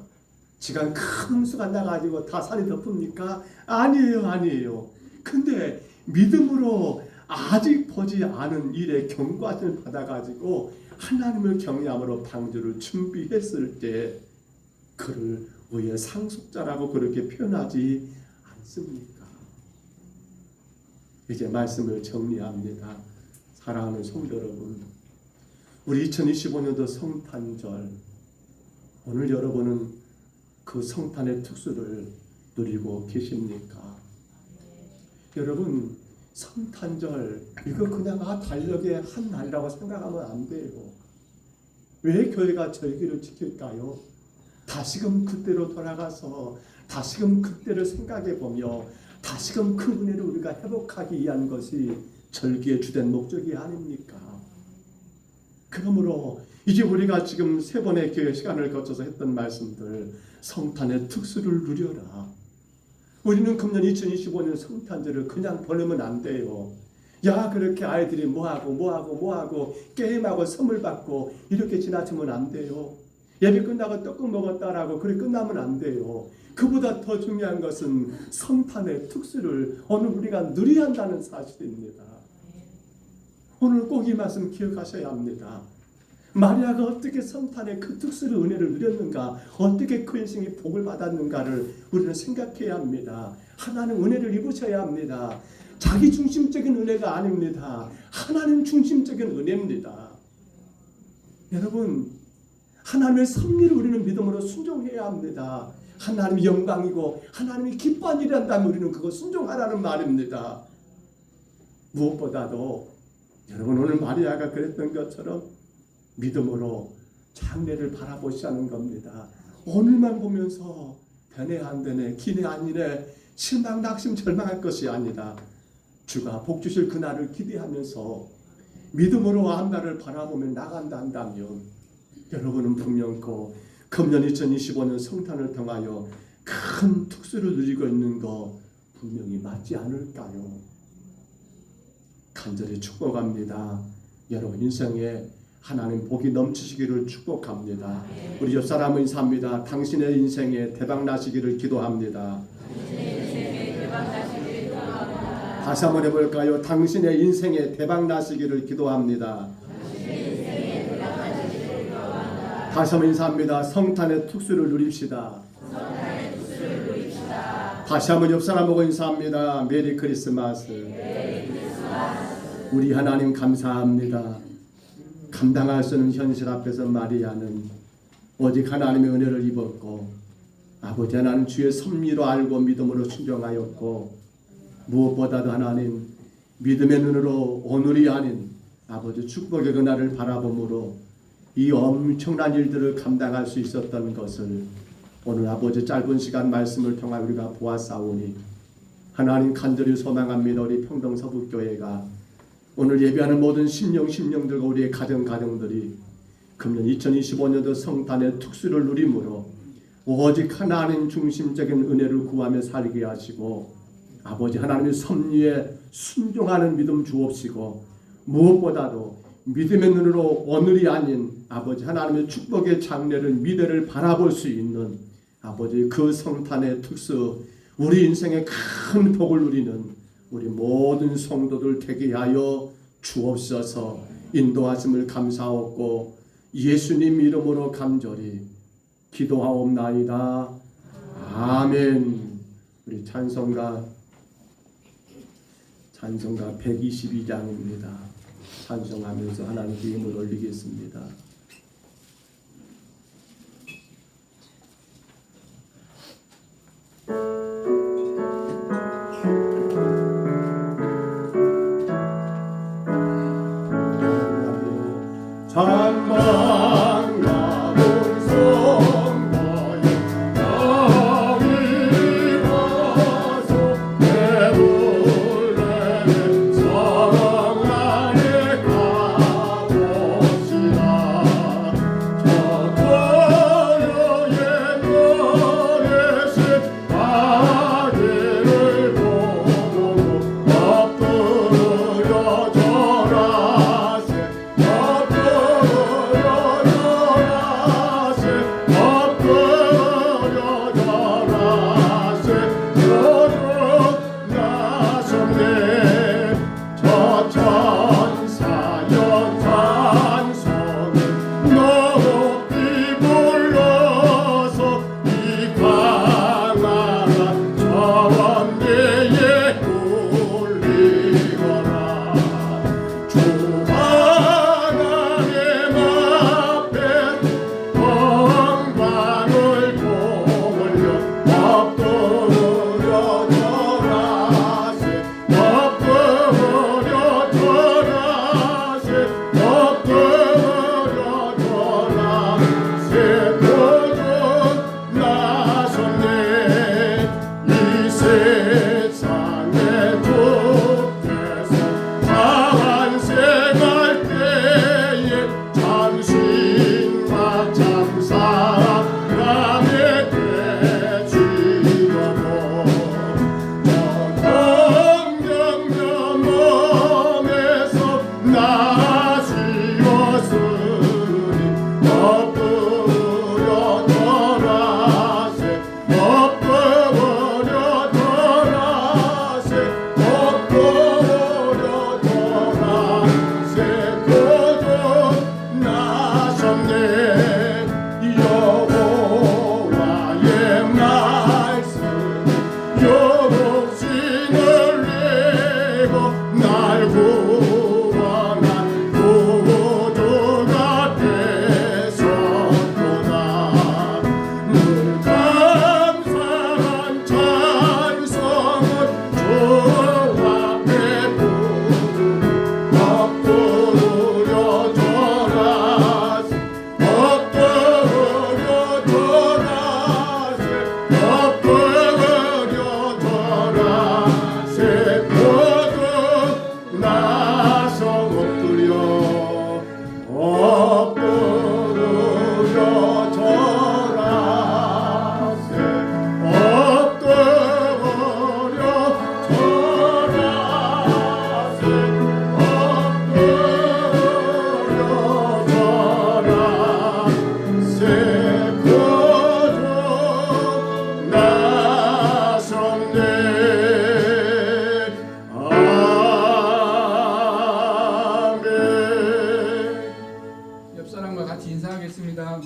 지금 큰 홍수가 나가지고 다 산이 덮습니까? 아니에요. 근데 믿음으로 아직 보지 않은 일에 경고하심을 받아가지고 하나님을 경외함으로 방주를 준비했을 때 그를 의의 상속자라고 그렇게 표현하지 않습니까? 이제 말씀을 정리합니다. 사랑하는 성도 여러분, 우리 2025년도 성탄절, 오늘 여러분은 그 성탄의 특수를 누리고 계십니까? 여러분, 성탄절 이거 그냥 달력의 한 날이라고 생각하면 안 돼요. 왜 교회가 절기를 지킬까요? 다시금 그때로 돌아가서 다시금 그때를 생각해 보며 다시금 그 은혜를 우리가 회복하기 위한 것이 절기의 주된 목적이 아닙니까? 그러므로 이제 우리가 지금 세 번의 교회 시간을 거쳐서 했던 말씀들, 성탄의 특수를 누려라. 우리는 금년 2025년 성탄절을 그냥 보내면 안 돼요. 야, 그렇게 아이들이 뭐하고 게임하고 선물 받고 이렇게 지나치면 안 돼요. 예배 끝나고 떡국 먹었다라고 그렇게 끝나면 안 돼요. 그보다 더 중요한 것은 성탄의 특수를 오늘 우리가 누려야 한다는 사실입니다. 오늘 꼭 이 말씀 기억하셔야 합니다. 마리아가 어떻게 성탄의 그 특수를 은혜를 누렸는가, 어떻게 그 인생이 복을 받았는가를 우리는 생각해야 합니다. 하나님 은혜를 입으셔야 합니다. 자기 중심적인 은혜가 아닙니다. 하나님 중심적인 은혜입니다. 여러분, 하나님의 섭리를 우리는 믿음으로 순종해야 합니다. 하나님이 영광이고 하나님이 기뻐한 일이란다면 우리는 그거 순종하라는 말입니다. 무엇보다도 여러분, 오늘 마리아가 그랬던 것처럼 믿음으로 장래를 바라보시자는 겁니다. 오늘만 보면서 되네 안 되네, 기네 아니네, 실망 낙심 절망할 것이 아니라 주가 복 주실 그날을 기대하면서 믿음으로 한 날을 바라보며 나간다 한다면 여러분은 분명코 금년 2025년 성탄을 통하여 큰 특수를 누리고 있는 거 분명히 맞지 않을까요? 간절히 축복합니다. 여러분 인생에 하나님 복이 넘치시기를 축복합니다. 우리 옆사람은 인사합니다. 당신의 인생에 대박 나시기를 기도합니다. 다시 한번 해볼까요? 당신의 인생에 대박 나시기를 기도합니다. 다시 한번 인사합니다. 성탄의 특수를 누립시다. 다시 한번 옆사람 보고 인사합니다. 메리 크리스마스. 우리 하나님 감사합니다. 감당할 수 없는 현실 앞에서 마리아는 오직 하나님의 은혜를 입었고 아버지 하나님 주의 섭리로 알고 믿음으로 순종하였고 무엇보다도 하나님 믿음의 눈으로 오늘이 아닌 아버지 축복의 그날을 바라봄으로 이 엄청난 일들을 감당할 수 있었던 것을 오늘 아버지 짧은 시간 말씀을 통해 우리가 보았사오니 하나님 간절히 소망합니다. 우리 평동서북교회가 오늘 예배하는 모든 심령들과 우리의 가정들이 금년 2025년도 성탄의 특수를 누림으로 오직 하나님 중심적인 은혜를 구하며 살게 하시고 아버지 하나님의 섭리에 순종하는 믿음 주옵시고 무엇보다도 믿음의 눈으로 오늘이 아닌 아버지 하나님의 축복의 장래를 미래를 바라볼 수 있는 아버지 그 성탄의 특수 우리 인생의 큰 복을 누리는 우리 모든 성도들 되게 하여 주옵소서. 인도하심을 감사하옵고 예수님 이름으로 간절히 기도하옵나이다. 아멘. 우리 찬송가 찬송가 122장입니다. 찬송하면서 하나님께 힘을 올리겠습니다.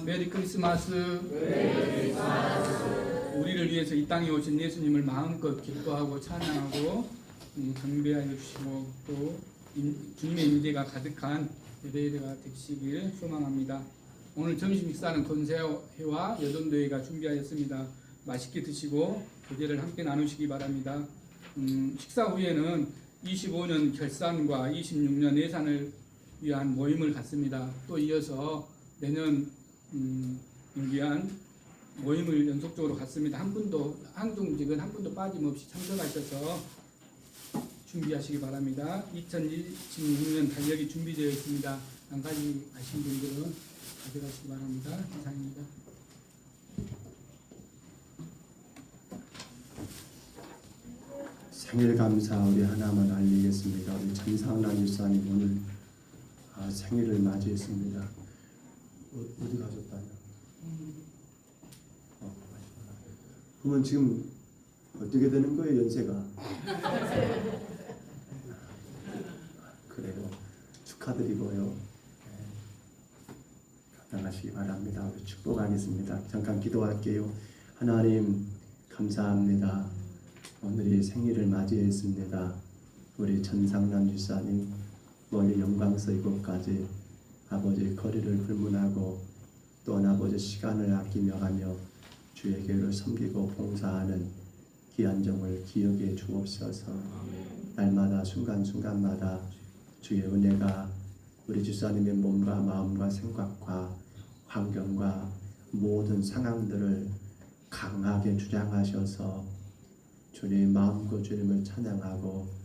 메리 크리스마스. 우리를 위해서 이 땅에 오신 예수님을 마음껏 기뻐하고 찬양하고 경배하여 주시고 또 주님의 임재가 가득한 예배가 되시길 소망합니다. 오늘 점심 식사는 건새회와 여전도회가 준비하였습니다. 맛있게 드시고 교제를 함께 나누시기 바랍니다. 식사 후에는 25년 결산과 26년 예산을 위한 모임을 갖습니다. 또 이어서 내년 위한 모임을 연속적으로 갖습니다. 한중직은 한 분도 빠짐없이 참석하셔서 준비하시기 바랍니다. 2026년 달력이 준비되어 있습니다. 한 가지 아신 분들은 가져가시기 바랍니다. 이상입니다. 생일 감사 우리 하나만 알리겠습니다. 우리 참상란 일사님 오늘 생일을 맞이했습니다. 어디 가셨다냐? 그러면 지금 어떻게 되는 거예요, 연세가? 그래요. 축하드리고요. 감당하시기 바랍니다. 우리 축복하겠습니다. 잠깐 기도할게요. 하나님 감사합니다. 오늘이 생일을 맞이했습니다. 우리 전상남 집사님 멀리 영광서 이곳까지 아버지 거리를 불문하고 또한 아버지 시간을 아끼며 가며 주의 교회를 섬기고 봉사하는 귀한 점을 기억해 주옵소서. 날마다 순간순간마다 주의 은혜가 우리 집사님의 몸과 마음과 생각과 환경과 모든 상황들을 강하게 주장하셔서 주님 마음껏 주님을 찬양하고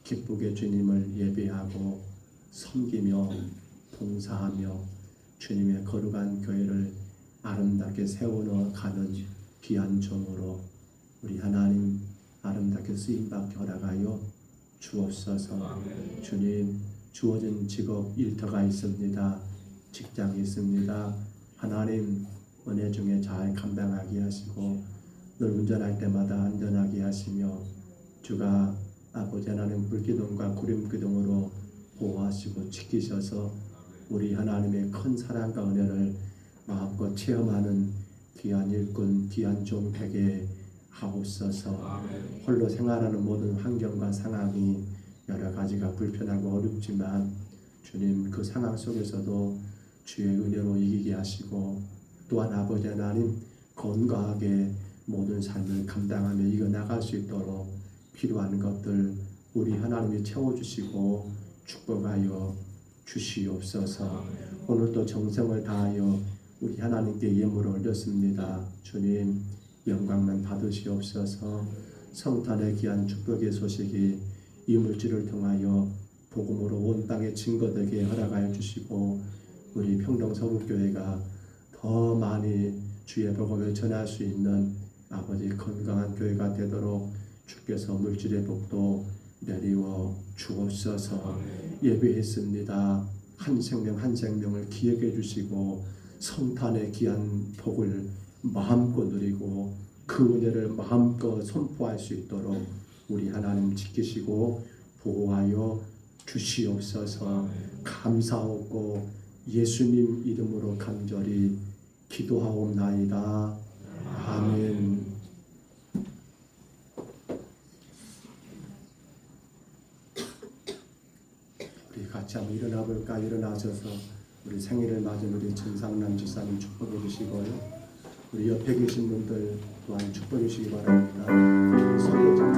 기쁘게 주님을 예배하고 섬기며 봉사하며 주님의 거룩한 교회를 아름답게 세워가는 귀한 종으로 우리 하나님 아름답게 쓰임받게 허락하여 주옵소서. 주님 주어진 직업 일터가 있습니다. 직장이 있습니다. 하나님 은혜 중에 잘 감당하게 하시고 늘 운전할 때마다 안전하게 하시며 주가 아버지 하나님 불기둥과 구름기둥으로 보호하시고 지키셔서 우리 하나님의 큰 사랑과 은혜를 마음껏 체험하는 귀한 일꾼 귀한 종 되게 하옵소서. 홀로 생활하는 모든 환경과 상황이 여러 가지가 불편하고 어렵지만 주님 그 상황 속에서도 주의 은혜로 이기게 하시고 또한 아버지 하나님 건강하게 모든 삶을 감당하며 이겨나갈 수 있도록 필요한 것들 우리 하나님이 채워주시고 축복하여 주시옵소서. 오늘도 정성을 다하여 우리 하나님께 예물을 올렸습니다. 주님 영광만 받으시옵소서. 성탄의 귀한 축복의 소식이 이 물질을 통하여 복음으로 온 땅에 증거되게 허락하여 주시고 우리 평동서북교회가 더 많이 주의 복음을 전할 수 있는 아버지 건강한 교회가 되도록 주께서 물질의 복도 내리워 주옵소서. 예배했습니다. 한 생명 한 생명을 기억해 주시고 성탄의 귀한 복을 마음껏 누리고 그 은혜를 마음껏 선포할 수 있도록 우리 하나님 지키시고 보호하여 주시옵소서. 감사하고 예수님 이름으로 간절히 기도하옵나이다. 아멘. 우리 같이 한번 일어나 볼까? 일어나셔서 우리 생일을 맞은 우리 전상남 집사님 축복해 주시고요. 우리 옆에 계신 분들 또한 축복해 주시기 바랍니다. 소리 좀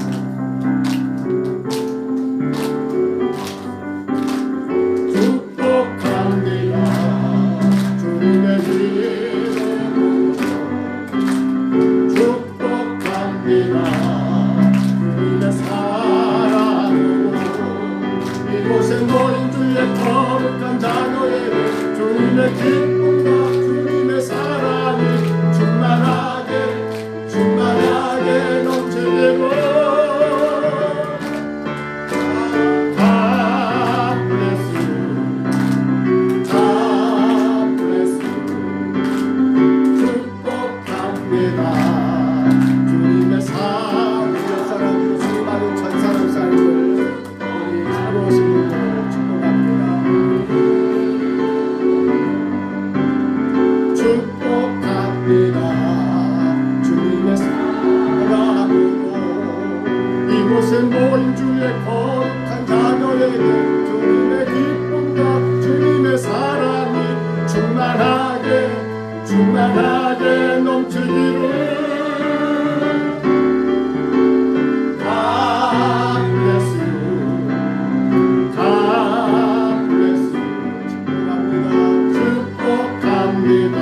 충만하게 넘치기를 God bless you, God bless you. 축복합니다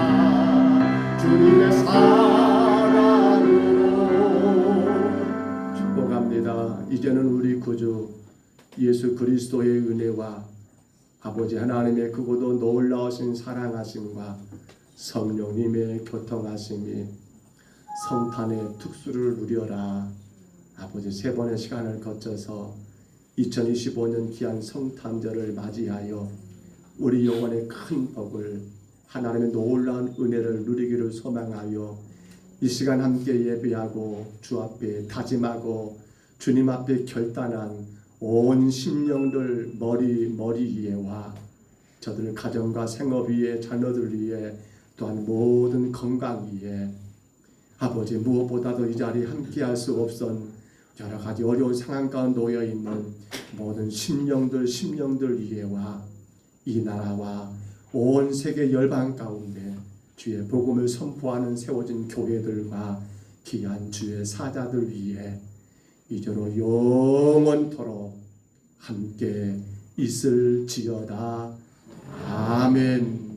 주님의 사랑으로 축복합니다. 이제는 우리 구주 예수 그리스도의 은혜와 아버지 하나님의 크고도 놀라우신 사랑하심과 성령님의 교통하심이 성탄의 특수를 누려라. 아버지 세 번의 시간을 거쳐서 2025년 귀한 성탄절을 맞이하여 우리 영혼의 큰 복을 하나님의 놀라운 은혜를 누리기를 소망하여 이 시간 함께 예배하고 주 앞에 다짐하고 주님 앞에 결단한 온 심령들 머리 위에와 저들 가정과 생업 위에 자녀들 위에 또한 모든 건강 위에 아버지 무엇보다도 이 자리에 함께할 수 없던 여러 가지 어려운 상황 가운데 놓여 있는 모든 심령들 위에와 이 나라와 온 세계 열방 가운데 주의 복음을 선포하는 세워진 교회들과 귀한 주의 사자들 위에 이제로 영원토록 함께 있을지어다. 아멘.